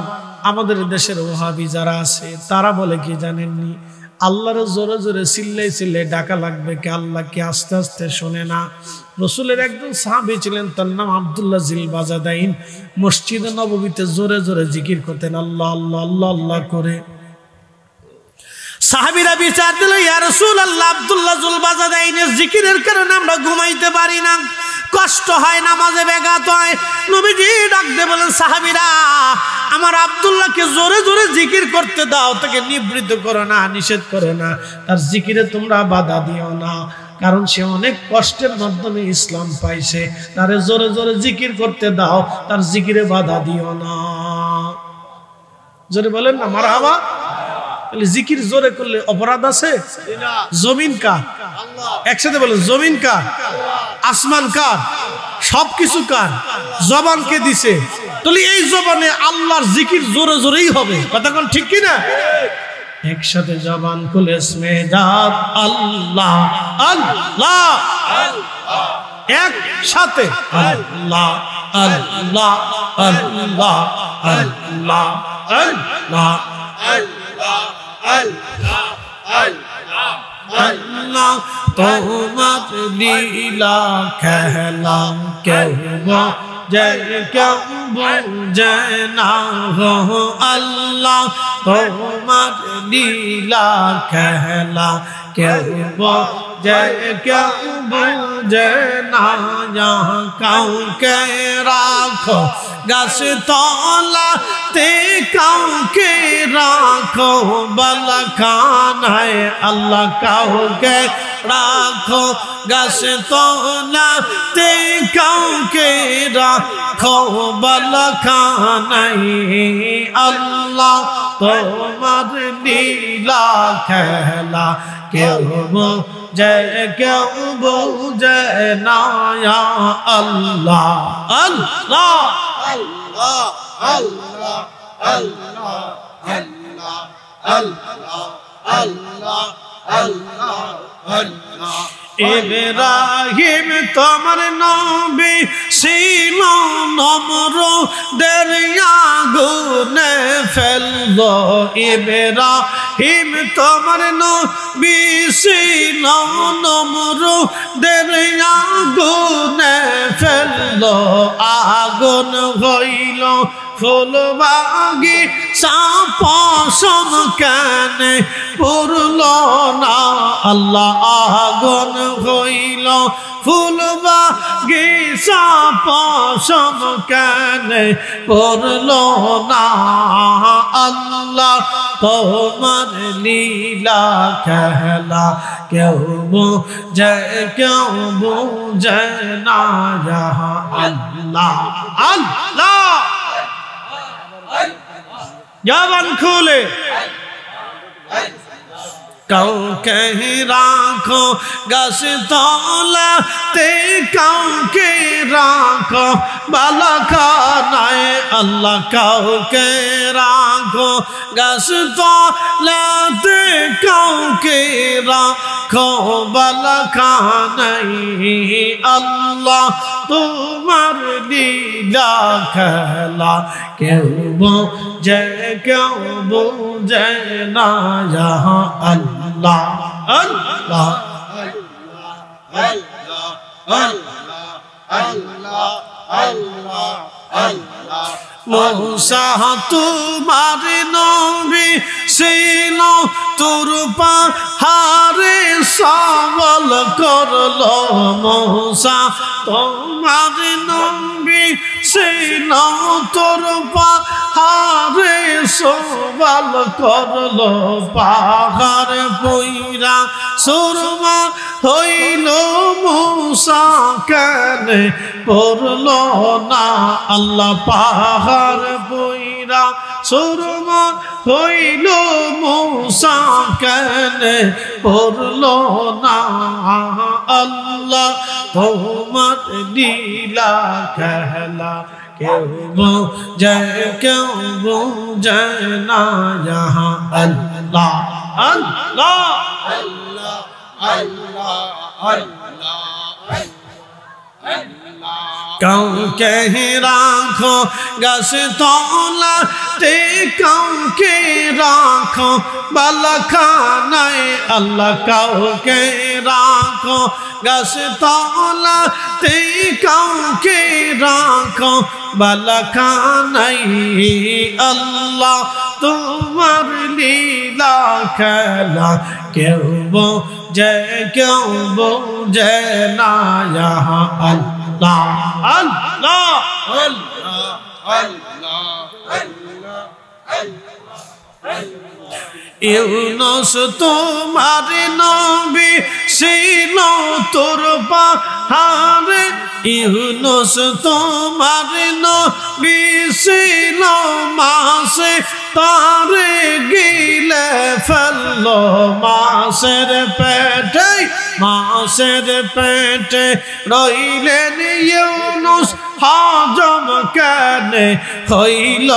আমাদের দেশের ওহাবি যারা আছে তারা বলে কি জানেননি, আল্লাহর জোরে জোরে চিল্লাই চিল্লাই ডাকা লাগবে কে, আল্লাহকে আস্তে আস্তে শোনে না। রসুলের একজন সাহাবী ছিলেন, তার নাম আব্দুল্লাহ জিল বাজাদাইন। মসজিদে নববীতে জোরে জোরে জিকির করতেন, আল্লাহ আল্লাহ আল্লাহ আল্লাহ করে। সাহাবীরা বিচার দিল, ইয়া রাসূলুল্লাহ, আব্দুল্লাহ জুল বাজাদাইনের জিকিরের কারণে আমরা ঘুমাইতে পারি না, কষ্ট হয়, নামাজে ব্যাঘাত হয়। নবীজি ডাক দিয়ে বলেন, সাহাবীরা আমার আব্দুল্লাহকে জোরে জোরে জিকির করতে দাও, তাকে নিবৃত্ত করো না, নিষেধ করো না, তার জিকিরে তোমরা বাধা দিও না, কারণ সে অনেক কষ্টের মাধ্যমে ইসলাম পাইছে। তারে জোরে জোরে জিকির করতে দাও, তার জিকিরে বাধা দিও না। জোরে বলেন না মারহাবা। জিকির জোরে করলে অপরাধ আছে? জমিন কার? একসাথে বলেন, জমিন কার? আসমান কার? সবকিছু কার? জবানকে দিছে। তাহলে এই জবানে আল্লাহর জিকির জোরে জোরেই হবে। কথা কোন ঠিক কিনা? একসাথে জবান খুলে স্মেদাত আল্লাহ আল্লাহ একসাথে আল্লাহ আল্লাহ আল্লাহ আল্লাহ আল্লাহ আল্লাহ তোমার লীলা খেলা কেউ কেউ বুঝে না হো আল্লাহ তোমার লীলা খেলা কেউ কেউ বুঝে না কাউকে রাখো গাছ তলাতে কাউকে রাখো বালাখানায় আল্লাহ কাউকে রাখো গাছ তলাতে কাউকে রাখো বালাখানায় আল্লাহ তোমার লীলা খেলা কেউ কেউ বুঝে না আল্লাহ আল্লাহ আল্লাহ আল্লাহ আল্লাহ আল্লাহ আল্লাহ আল্লাহ আল্লাহ আল্লাহ ইব্রাহিম তোমার নবী ছিল নমরুদের আগুনে ফেললো ইব্রাহিম তোমার নবী ছিল নমরুদের আগুনে ফেললো আগুন হইল ফুল বাগি সাপসন কেনে পুরল না আল্লাহ আগুন হইল ফুল বাগি সাপসন কেনে পুরল না আল্লাহ তোমার লীলা খেলা কেউ বুঝে না আল্লাহ আল্লাহ জবান খুলে কাউকে রাখো গাছ তলাতে কাউকে রাখো বালাখানায় আল্লাহ কাউকে রাখো গাছ তলাতে কাউকে রাখো বালাখানায় আল্লাহ তোমার লীলা খেলা কেউ বুঝে না আল্লাহ আল্লাহ আল্লাহ আল্লাহ আল্লাহ আল্লাহ আল্লাহ মূসা তোমার নবী ছিল তোর পাহাড়ে সবল করলো মূসা তোমার নবী ছিল তোর পাহাড়ে সবল করলো পাহাড় পইরা সুরমা হইল মূসা কেনে পড়ল না আল্লাহ পাহাড় পইরা সুরমা হইল মূসা কেনে পড়ল না আল্লাহ তোমার লীলা খেলা কেউ বুঝে না আল্লাহ আল্লাহ আল্লাহ আল্লাহ আল্লাহ কাউকে রাখো গাছ তলাতে কাউকে রাখো বালাখানায় আল্লাহ কাউকে রাখো গাছ তলাতে কাউকে রাখো বালাখানায় আল্লাহ তোমার লীলা খেলা কেউ বুঝে না আল্লাহ আল্লাহ আল্লাহ আল্লাহ ইউনুস তোমার নবী ছিল তোর পাহাড়ে ইউনুস তোমার নবী ছিল মাসে তারে গিলে ফেললো মাসের পেটে মাছের পেটে রইলেন ইউনুস হজম কেন হইল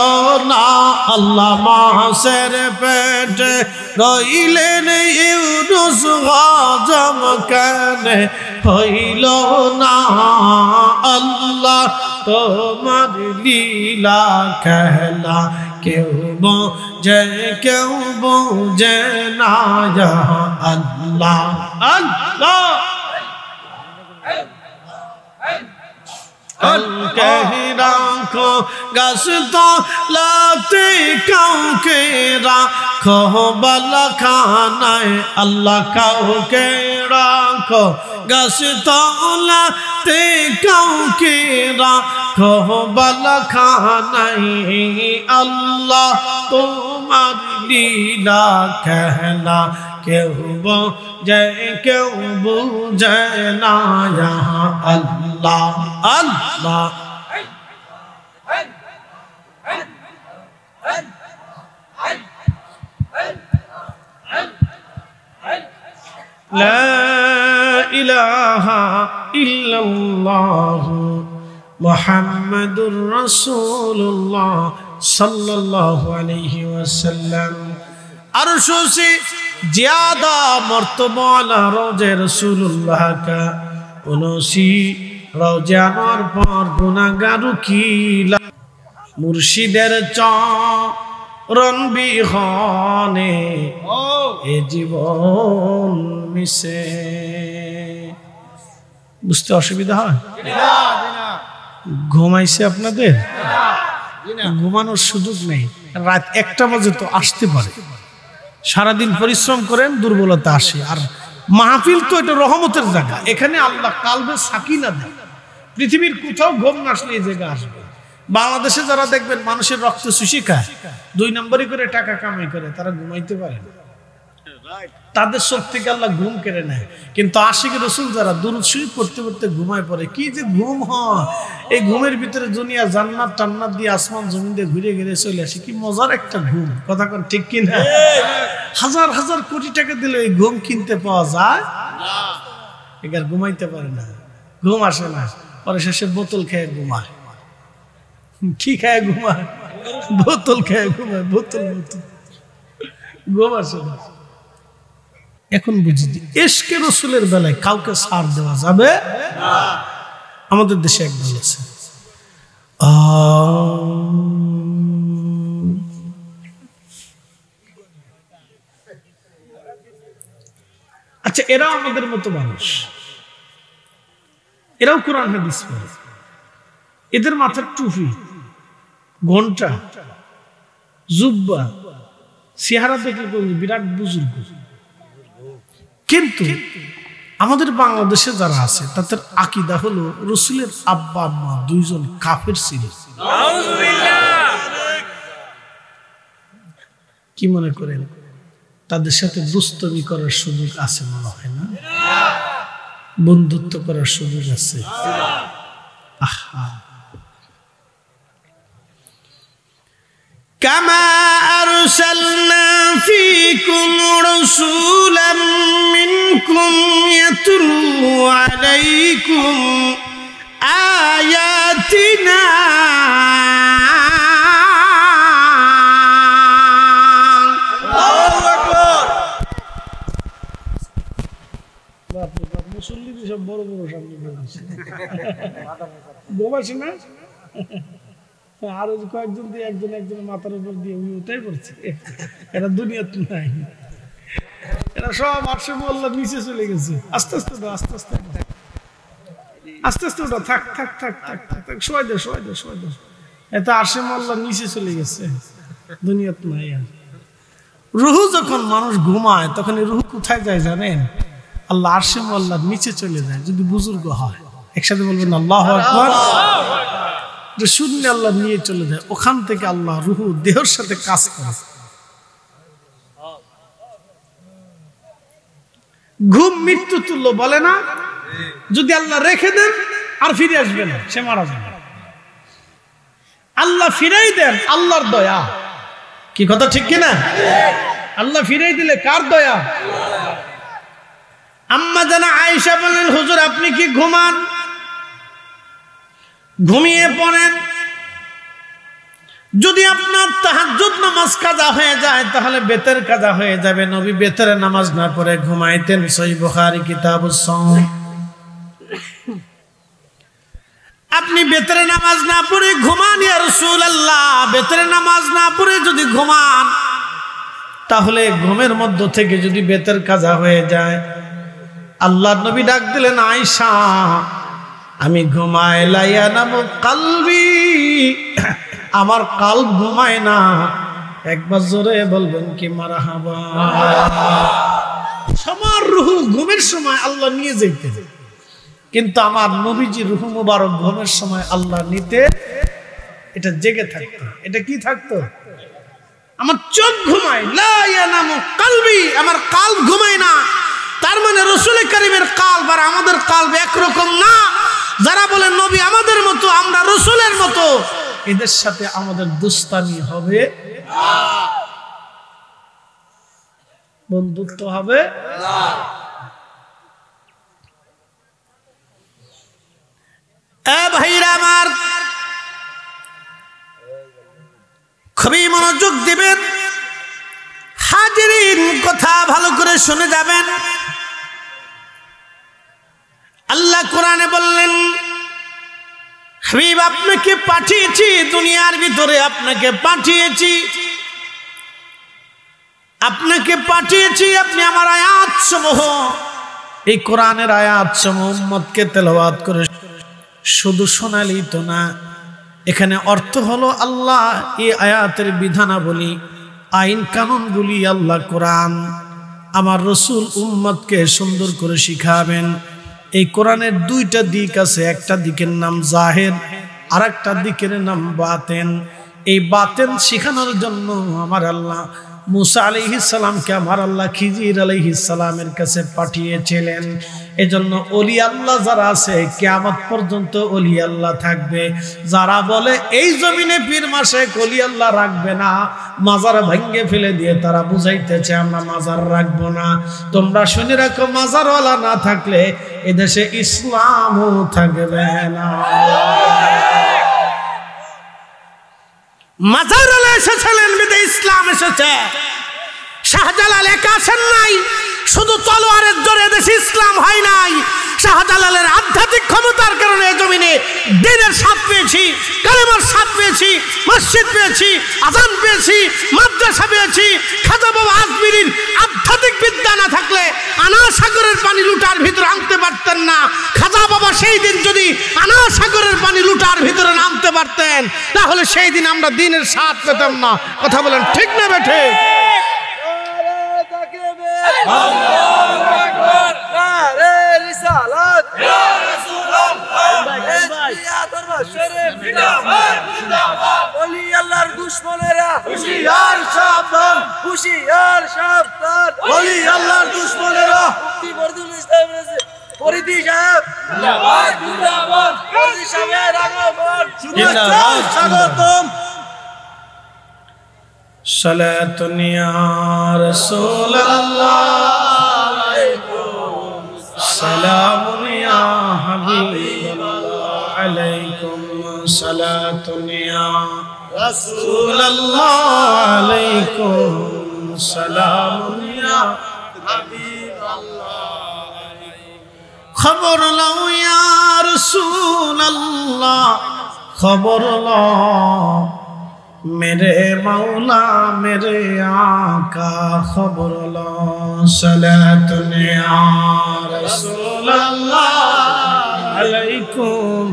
না আল্লাহ মাছের পেটে রইলেন ইউনুস হজম কেন হইল না আল্লাহ তোমার লীলা খেলা কেউ বোঝে না আল্লাহ আল্লাহ রাখো গাছ তলাতে কাউকে রাখো বালাখানায় আল্লাহ কাউকে রাখো গাছ তলাতে কাউকে রাখো বালাখানায় আল্লাহ তোমার লীলা খেলা কেউ বুঝে না আল্লাহ আল্লাহ লা ইলাহা ইল্লাল্লাহ মুহাম্মাদুর রাসূলুল্লাহ সাল্লাল্লাহু আলাইহি ওয়াসাল্লাম अर्श से ज्यादा मर्तबा वाला रोज़े रसूलुल्लाह का उनसी रोज़े अनवर पर गुनाहगारों की मुर्शिदेर चरण बिहाने ए जीवन मिसे बुझते असुविधा है घुमाइছে আপনাদের ঘুমানোর সুযোগ নেই রাত 1টা বাজে তো আসতে পারে সারা দিন পরিশ্রম করেন দুর্বলতা আসে আর মাহফিল তো এটা রহমতের জায়গা এখানে আল্লাহ কালবে সাকিনা দেয় পৃথিবীর কোথাও ঘুম না আসলে এই জায়গা আসবে বাংলাদেশে যারা দেখবেন মানুষের রক্ত শুষি খায় 2 নম্বরই করে টাকা কামাই করে তারা ঘুমাইতে পারে না তাদের চোখ থেকে আল্লাহ ঘুম কেড়ে নেয় কিন্তু আশিকে রসুল যারা দুরূদ শরীফ পড়তে পড়তে ঘুমায় পড়ে কি যে ঘুম হয় এই ঘুমের ভিতরে দুনিয়া জান্নাত টান্নাত দিয়ে আসমান জমিন দিয়ে ঘুরে ঘিরে চলে আসে কি মজার একটা ঘুম কথা কোন ঠিক কি না হাজার হাজার কোটি টাকা দিলে এই ঘুম কিনতে পাওয়া যায় না এগার ঘুমাইতে পারে না ঘুম আসে না পরে শেষে বোতল খেয়ে ঘুমায় কি খায় ঘুমায় বোতল খেয়ে ঘুমায় বোতল বোতল ঘুম আসে না এখন বুঝি ইশকে রাসূলের বেলায় কাউকে ছাড় দেওয়া যাবে না আমাদের দেশে একদল আছে আচ্ছা এরাও আমাদের মতো মানুষ এরাও কোরআন হাদিস পড়ে এদের মাথার টুপি ঘন্টা জুব্বা চেহারা দেখলে বিরাট বুজুর্গ কিন্তু আমাদের বাংলাদেশে যারা আছে তাদের আকীদা হলো রাসূলের আব্বা আম্মা দুইজন কাফের ছিল কি মনে করেন তাদের সাথে দুস্তামি করার সুযোগ আছে মনে হয় না বন্ধুত্ব করার সুযোগ আছে আহা كما أرسلنا فيكم رسولا منكم يتلو عليكم آياتنا الله أكبر মুসল্লি সব বড় বড় সামনে বলছে গোবাসী না আর কয়েকজন দিয়ে একজনের মাথার উপর দিয়ে উঠে পড়ছে এরা দুনিয়াতে নাই এরা সব আরশে মোল্লা নিচে চলে গেছে আস্তে আস্তে আস্তে আস্তে আস্তে আস্তে ওটা থাক থাক থাক থাক থাক শোয় দে এটা আরশে মোল্লা নিচে চলে গেছে দুনিয়াতে নাই আর রুহু যখন মানুষ ঘুমায় তখন রুহু কোথায় যায় জানেন আল্লাহ আরশে মোল্লার নিচে চলে যায় যদি বুজুর্গ হয় একসাথে বলবেন আল্লাহু আকবার শূন্য আল্লাহ নিয়ে চলে যায় ওখান থেকে আল্লাহ রুহু দেহের সাথে কাজ করে ঘুম মৃত্যু তুল্য বলে না যদি আল্লাহ রেখে দেন আর ফিরে আসবে না সে মারা যাবে আল্লাহ ফিরাই দেন আল্লাহর দয়া কি কথা ঠিক কিনা আল্লাহ ফিরাই দিলে কার দয়া আম্মা জানা আয়েশা বলেন, হুজুর আপনি কি ঘুমান? ঘুমিয়ে পড়েন। যদি আপনার তাহাজ্জুদ নামাজ কাজা হয়ে যায় তাহলে বেতের কাজা হয়ে যাবে। নবী বেতের নামাজ না পড়ে ঘুমাইতেন। সহিহ বুখারী কিতাবুস সাওম। আপনি বেতের নামাজ না পড়ে ঘুমান ইয়া রাসূলুল্লাহ, বেতের নামাজ না পড়ে যদি ঘুমান তাহলে ঘুমের মধ্য থেকে যদি বেতের কাজা হয়ে যায়, আল্লাহর নবী ডাক দিলেন, আয়েশা আমি ঘুমাই, লা ইয়ানামু কলবি, আমার কলব ঘুমায় না। একবার জোরে বলবেন কি মারহাবা। সবার রূহ ঘুমের সময় আল্লাহ নিয়ে যেতেন, কিন্তু আমার নবীজি রূহ মুবারক ঘুমের সময় আল্লাহ নিতে এটা জেগে থাকতো। এটা কি থাকতো? আমার চোখ ঘুমায়, লা ইয়ানামু কলবি, আমার কলব ঘুমায় না। তার মানে রাসূল কারীমের কলব আর আমাদের কলব একরকম না। যারা বলেন নবী আমাদের মতো, আমরা রাসূলের মতো, এদের সাথে আমাদের দুস্তানি হবে না, বন্ধুত্ব হবে না। এ ভাইরা আমার, খুবই মনোযোগ দিবেন, হাজিরিন কথা ভালো করে শুনে যাবেন। আল্লাহ কোরআনে বললেন, হাবিব আপনাকে পাঠিয়েছি, দুনিয়ার ভিতরে আপনাকে পাঠিয়েছি, আপনি আমার আয়াত সমূহ, এই কোরআনের আয়াত সমূহ উম্মতকে তেলাওয়াত করে শুধু শোনালেই তো না, এখানে অর্থ হলো আল্লাহ এই আয়াতের বিধানাবলী, আইন কানুনগুলি আল্লাহ কোরআন আমার রাসূল উম্মতকে সুন্দর করে শিখাবেন। এই কোরআনের দুইটা দিক আছে, একটা দিকের নাম জাহের, আর একটা দিকের নাম বাতেন। এই বাতেন শিখানোর জন্য আমার আল্লাহ মুসা আলাইহিস সালামকে আমার আল্লাহ খিজির আলাইহিস সালামের কাছে পাঠিয়েছিলেন। এজন্য ওলি আল্লাহ যারা আছে কিয়ামত পর্যন্ত ওলি আল্লাহ থাকবে। যারা বলে এই জমিনে পীর মাশায়েখ ওলি আল্লাহ রাখবে না, মাজার ভেঙে ফেলে দিয়ে তারা বুঝাইতেছে আমরা মাজার রাখবো না। তোমরা শুনে রাখো, মাজারওয়ালা না থাকলে এদেশে ইসলামও থাকবে না। মাজারওয়ালা এসেছিলেন বিদে ইসলাম এসেছে। শাহজালাল একা আসেন নাই, শুধু তলোয়ারের জোরে দেশে ইসলাম হয় নাই। শাহজালালের আধ্যাত্মিক ক্ষমতার কারণে জমিনে দ্বীনের স্বাদ পেয়েছি, কালেমার স্বাদ পেয়েছি, মসজিদ পেয়েছি, আযান পেয়েছি, মাদ্রাসা পেয়েছি। খাজা বাবা আজমিরির আধ্যাত্মিক বিদ্যা না থাকলে আনা সাগরের পানি লুটার ভিতরে আনতে পারতেন না। খাজা বাবা সেই দিন যদি আনা সাগরের পানি লুটার ভিতরে নামতে পারতেন তাহলে সেই দিন আমরা দ্বীনের স্বাদ পেতাম না। কথা বলেন ঠিক না বেঠে? আল্লাহর দুশমনেরা হুশিয়ার সাবধান, হুশিয়ার সাবধান। ওলি আল্লাহর দুশমনেরা মুফতি ফরদুল ইসলাম ফরিদি সাহেব জিন্দাবাদ, জিন্দাবাদ। ফরিদি সাহেবের আগমন শুভেচ্ছা স্বাগতম। সালাতুন ইয়া রাসূলুল্লাহ আলাইকুম, সালামুন ইয়া হাবিবাল্লাহ আলাইকুম, সালাতুন ইয়া রাসূলুল্লাহ আলাইকুম, সালামুন ইয়া হাবিবাল্লাহ। খবর লও ইয়া রাসূলুল্লাহ, খবর লও मेरे मौला मेरे आका, खबर लो सलातुन या रसूल अल्लाह अलैकुम,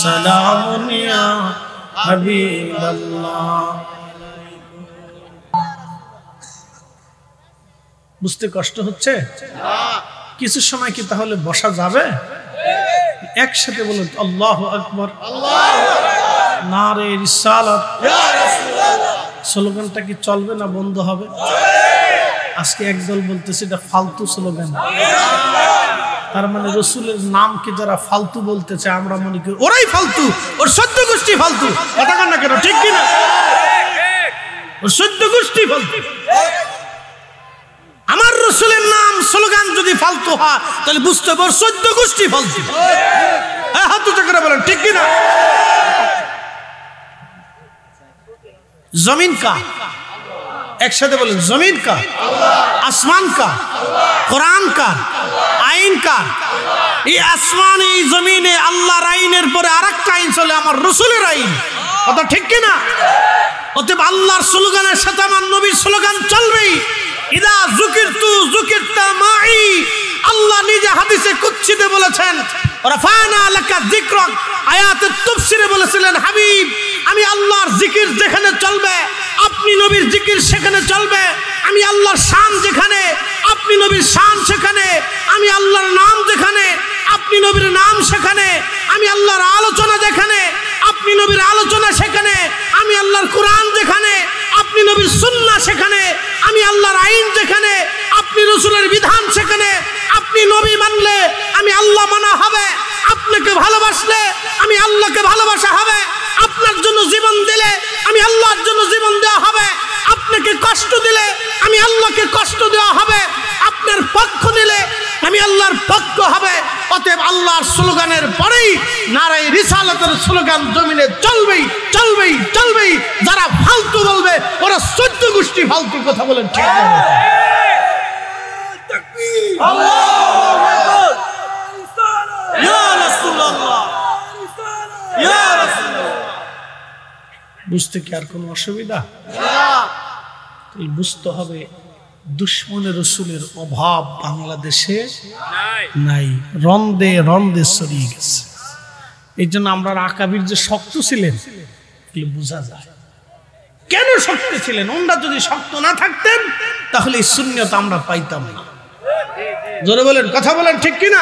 सलामुन या हबीब अल्लाह। বুঝতে কষ্ট হচ্ছে? কিছু সময় কি তাহলে বসা যাবে? একসাথে বলুন আল্লাহু আকবার, নারে রিসালাত। স্লোগানটা কি চলবে না বন্ধ হবে? আজকে একদল বলতেছে এটা ফালতু স্লোগান। তার মানে রসুলের নামকে যারা ফালতু বলতেছে আমরা মনে করি ওরাই ফালতু, ওর ১৪ গোষ্ঠী ফালতু। কথা কন না কেন? ঠিক কিনা? ওর ১৪ গোষ্ঠী ফালতু। আমার রসুলের নাম স্লোগান যদি ফালতু হয় তাহলে বুঝতে পার 14 গোষ্ঠী ফালতু। হাত উঁচু করে বলেন ঠিক কিনা? जमीन का एक साथ बोले जमीन का आसमान का कुरान का आईन का ये आसमान ये जमीन अल्लाह आईनेर परे आरेकटा आईन चले आमार रसूलेर आईन कथा ठीक कि ना अतएव आल्लाहर स्लोगानेर साथे आमार नबीर स्लोगान चलबेई इदा जुकिरतु जुकिरता माई আল্লাহ নিজে হাদিসে কুদসিতে বলেছেন রাফানা লাকা যিকরাক আয়াতে তাফসিরে বলেছিলেন হাবিব আমি আল্লাহর জিকির যেখানে চলবে আপনি নবীর জিকির সেখানে চলবে আমি আল্লাহর শান যেখানে আপনি নবীর শান সেখানে আমি আল্লাহর নাম যেখানে আপনি নবীর নাম সেখানে আমি আল্লাহর আলোচনা যেখানে আপনি নবীর আলোচনা সেখানে আমি আল্লাহর কোরআন যেখানে আপনি নবীর সুন্নাহ সেখানে আমি আল্লাহর আইন যেখানে আপনি রাসূলের বিধান সেখানে আপনি নবী মানলে আমি আল্লাহ মানা হবে আপনাকে ভালোবাসলে আমি আল্লাহকে ভালোবাসা হবে আপনার জন্য জীবন দিলে আমি আল্লাহর জন্য জীবন দেওয়া হবে আপনাকে কষ্ট দিলে আমি আল্লাহকে কষ্ট দেওয়া হবে আপনার পক্ষ নিলে আমি আল্লাহর পক্ষ হবে অতএব আল্লাহর স্লোগানের পরেই নারে রিসালাতের স্লোগান জমিনে চলবেই চলবেই চলবেই যারা ফালতু বলবে ওরা 14 গোষ্ঠী ফালতু কথা বলেন ঠিক না তাকবীর আল্লাহু আকবার ইয়া রাসূলুল্লাহ ইয়া রাসূলুল্লাহ বুঝতে কি আর কোনো অসুবিধা না বুঝতে হবে দুশমনের রাসূলের অভাব বাংলাদেশে নাই রন্দে রন্দে ছড়িয়ে গেছে এইজন্য আমরা আকাবির যে শক্ত ছিলেন কি বোঝা যায় কেন শক্ত ছিলেন ওনরা যদি শক্ত না থাকতেন তাহলে এই সুন্নাত আমরা পাইতাম না জোরে বলেন কথা বলেন ঠিক কি না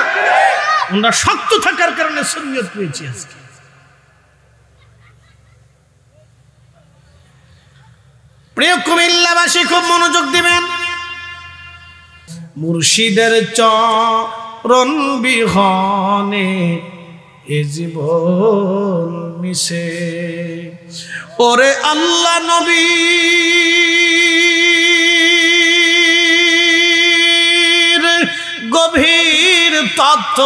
ওনরা শক্ত থাকার কারণে সুন্নাত পেয়েছি আজকে প্রিয় কুমিল্লাবাসী খুব মনোযোগ দিবেন মুর্শিদের চরণ বিহনে এ জীবন মিশে ওরে আল্লাহ নবীর গভীর তত্ত্ব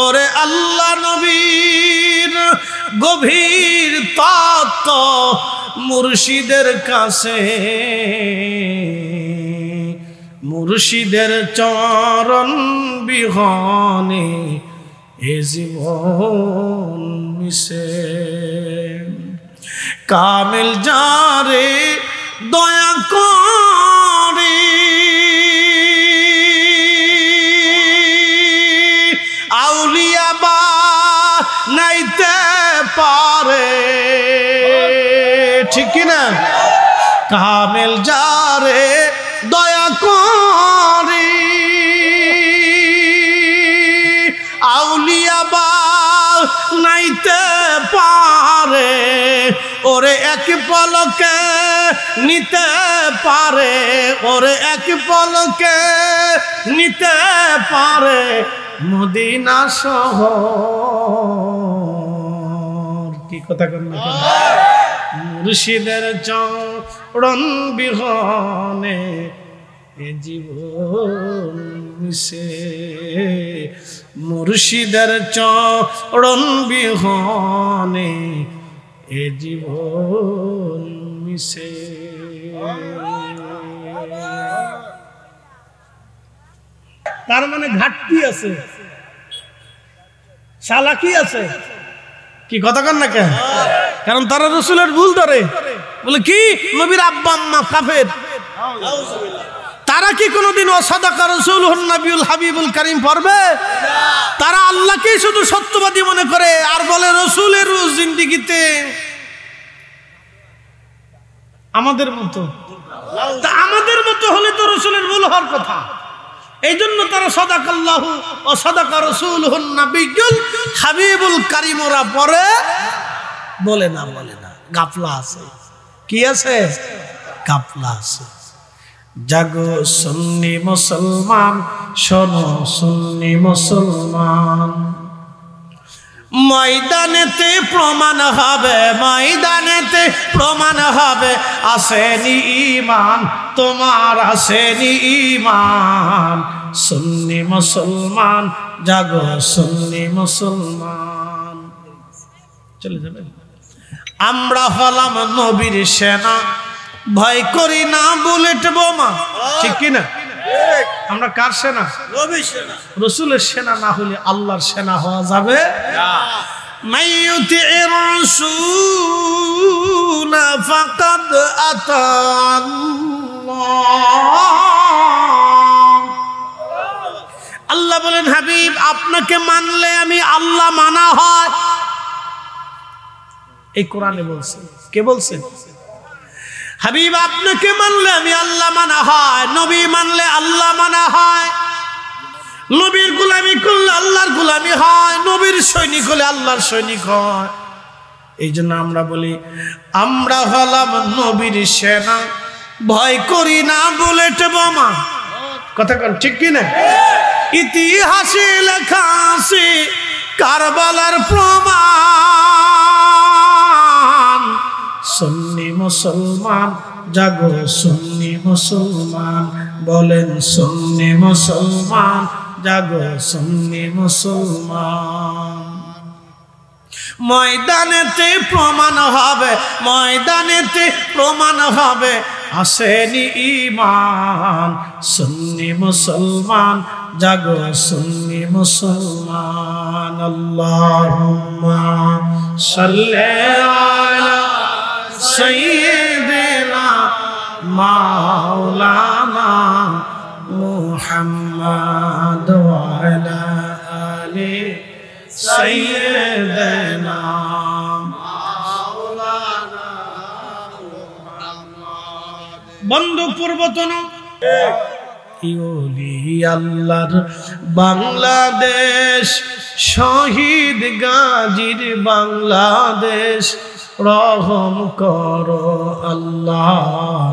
ওরে আল্লাহ নবীর গভীর তত্ত্ব মুর্শিদের কাছে মুর্শিদের চরণ বিহনে এ জীবন মিশে কামেল যারে দয়া করে আউলিয়া বা নাইতে পারে ঠিক না কামেল যারে দয়া করে আউলিয়া বা নাইতে পারে ওরে এক পলকে নিতে পারে ওরে এক পলকে নিতে পারে মদিনা শহর কি কথা কর না মুর্শিদের চরণ বিহনে এ জীবন মিশে মুর্শিদের চরণ বিহনে এ জীবন মিশে তার মানে ঘাটতি আছে চালাকি আছে কি কথা কন না কেন কারণ তারা রাসূলের ভুল ধরে বলে কি নবীর আব্বা আম্মা কাফের তারা কি কোনোদিন ওয়াসাদাকা রাসূলুন নবিউল হাবিবুল কারীম পড়বে তারা আল্লাহকে শুধু সত্যবাদী মনে করে আর বলে রাসূলের জিন্দেগিতে আমাদের মতো তা আমাদের মতো হলে তো রাসূলের ভুল হওয়ার কথা এইজন্য তারা সাদাকাল্লাহু ওয়া সাদাকা রাসূলুন নবিউল হাবিবুল কারীম ওরা পড়ে বলে না গাফলা আছে কি আছে গাফলা আছে জাগো সুন্নি মুসলমান শোনো সুন্নি মুসলমান ময়দানেতে প্রমাণ হবে, ময়দানেতে প্রমাণ হবে আসেনি ঈমান, তোমার আসেনি ঈমান। সুন্নি মুসলমান জাগো, সুন্নি মুসলমান। চলে যাবেন। আমরা হলাম নবীর সেনা, ভয় করি না বুলেট বোমা, ঠিক কিনা? আমরা কার সেনা? নবীর সেনা। রাসূলের সেনা না হলে আল্লাহর সেনা হওয়া যাবে না। মাইয়ুতির রাসূল ফাকাদ আতা আল্লাহ বলেন, হাবিব আপনাকে মানলে আমি আল্লাহ মানা হয়। এই কোরআনে বলছে। কে বলছে? হাবিব আপনাকে মানলে আমি আল্লাহ মানা হয়, নবী মানলে আল্লাহ মানা হয়। নবীর গোলামি করলে আল্লাহর গোলামি হয়, নবীর সৈনিক হলে আল্লাহর সৈনিক হয়। এই জন্য আমরা বলি আমরা হলাম নবীর সেনা, ভয় করি না বুলেট বোমা। কথা কন ঠিক কি না? ইতিহাসে লেখা আছে কারবালার প্রমাণ। সুন্নি মুসলমান জাগো, সুন্নি মুসলমান। বলেন সুন্নি মুসলমান জাগো, সুন্নি মুসলমান। ময়দানেতে প্রমাণ হবে, ময়দানেতে প্রমাণ হবে আসেনি ঈমান। সুন্নি মুসলমান জাগো, সুন্নি মুসলমান। আল্লাহুম্মা সাল্লি আলা সাইয়্যিদিনা মাওলানা মুহাম্মদ ওয়া আলা আলি সাইয়্যিদিনা মাওলানা মুহাম্মদ। বন্ধু পূর্বতন ওলি আল্লাহর বাংলাদেশ, শহীদ গাজীর বাংলাদেশ, রহম করো আল্লাহ,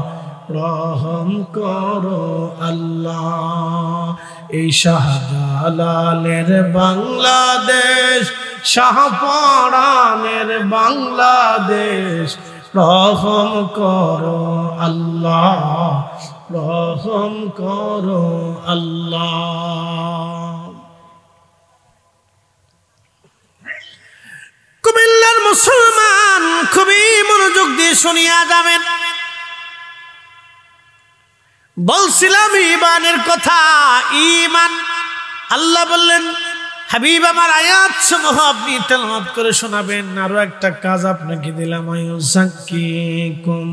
রহম করো আল্লাহ। এই শাহজালালের বাংলাদেশ, শাহপরানের বাংলাদেশ, রহম করো আল্লাহ, রহম করো আল্লাহ। কুমিল্লার মুসলমান খুবই মনোযোগ দিয়ে শুনিয়া যাবেন। বলছিলাম ঈমানের কথা, ঈমান। আল্লাহ বললেন হাবিব আমার আয়াত সমূহ আপনি তেলাওয়াত করে শোনাবেন। আরো একটা কাজ আপনাকে দিলাম, আয়ুযাক্কিকুম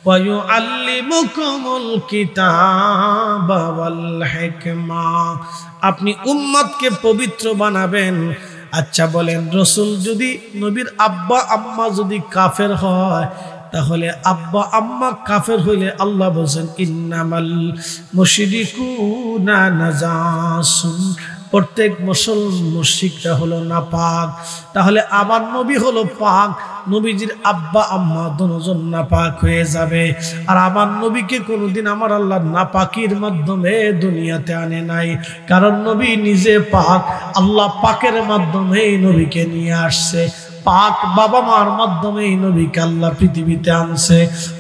ওয়া ইউআল্লিমুকুমুল কিতাবা ওয়াল হিকমা। আপনি উম্মতকে পবিত্র বানাবেন। আচ্ছা বলেন, রাসূল যদি নবীর আব্বা আম্মা যদি কাফের হয়, তাহলে আব্বা আম্মা কাফের হইলে আল্লাহ বলেন ইন্নামাল মুশরিকুনা নাজাসুন, প্রত্যেক মুশরিকরা হলো নাপাক। তাহলে আমার নবী হলো পাক, নবীজির আব্বা আম্মা দুজন নাপাক হয়ে যাবে। আর আমার নবীকে কোনোদিন আমার আল্লাহ নাপাকির মাধ্যমে দুনিয়াতে আনে নাই, কারণ নবী নিজে পাক। আল্লাহ পাকের মাধ্যমে নবীকে নিয়ে আসছে, পাক বাবা মার মাধ্যমে নবীকে আল্লাহ পৃথিবীতে আনছে।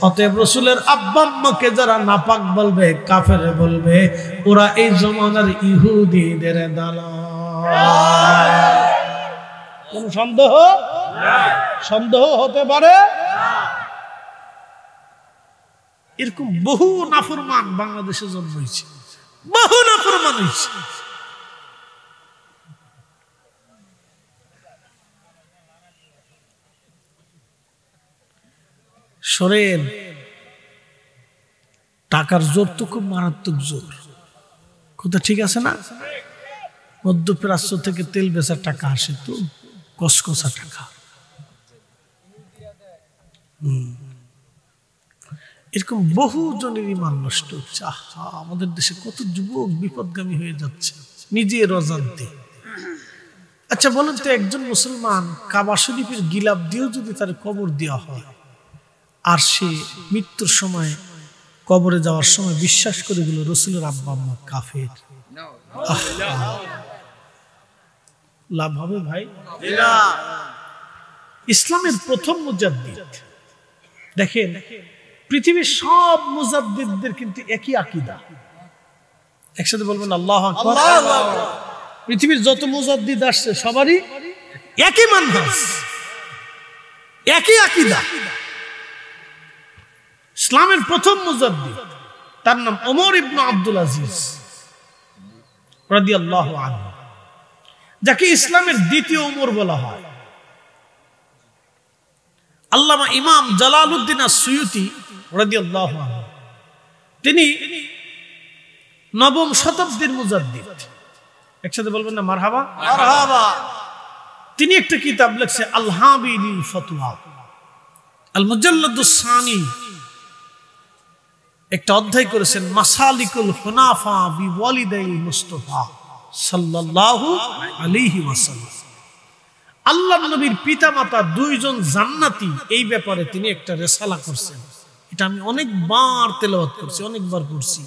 অতএব রাসূলের আব্বা আম্মাকে যারা নাপাক বলবে, কাফের বলবে, ওরা এই জমানার ইহুদিদের দালাল। কোন সন্দেহ? সন্দেহ হতে পারে? এরকম বহু নাফরমান বাংলাদেশে জন্ম হয়েছে, বহু নাফরমান হয়েছে। শোনেন, টাকার জোর তো খুব মারাত্মক জোর। কথা ঠিক আছে না? মধ্যপ্রাচ্য থেকে তেল বেচার টাকা আসে তো, কসকসা টাকা। এরকম বহু জনের ঈমান নষ্ট হচ্ছে। আমাদের দেশে কত যুবক বিপদগামী হয়ে যাচ্ছে নিজের অজান্তে। আচ্ছা বলেন তো, একজন মুসলমান কাবা শরীফের গিলাফ দিয়েও যদি তার কবর দেওয়া হয়, আর সে মৃত্যুর সময় কবরে যাওয়ার সময় বিশ্বাস করে গেল রাসূলের আব্বা আম্মা কাফের, লাভ হবে ভাই? ইসলামের প্রথম মুজাদ্দিদ, দেখেন পৃথিবীর সব মুজাদ্দিদদের কিন্তু একই আকীদা। একসাথে বলবেন আল্লাহু আকবার। পৃথিবীর যত মুজাদ্দিদ আসছে সবারই একই মানহাজ, একই আকীদা। ইসলামের প্রথম মুজাদ্দিদ তার নাম ওমর ইবনে আব্দুল আজিজ রাদিয়াল্লাহু আনহু, যাকে ইসলামের দ্বিতীয় ওমর বলা হয়। আল্লামা ইমাম জালালউদ্দিন আস-সুয়ুতি রাদিয়াল্লাহু আনহু, তিনি নবম শতাব্দীর মুজাদ্দিদ। একসাথে বলবেন না মারহাবা? মারহাবা। তিনি একটা কিতাব লিখছে আল হাবি লিল ফতওয়া, আল মুজাল্লাদুস সানি, একটা অধ্যায় করেছেন মাসালিকুল হুনাফা বিওয়ালিদাই মুস্তাফা সাল্লাল্লাহু আলাইহি ওয়াসাল্লাম। আল্লাহর নবীর পিতামাতা দুইজন জান্নাতি, এই ব্যাপারে তিনি একটা রিসালা করছেন। এটা আমি অনেকবার তেলাওয়াত করছি, অনেকবার পড়ছি।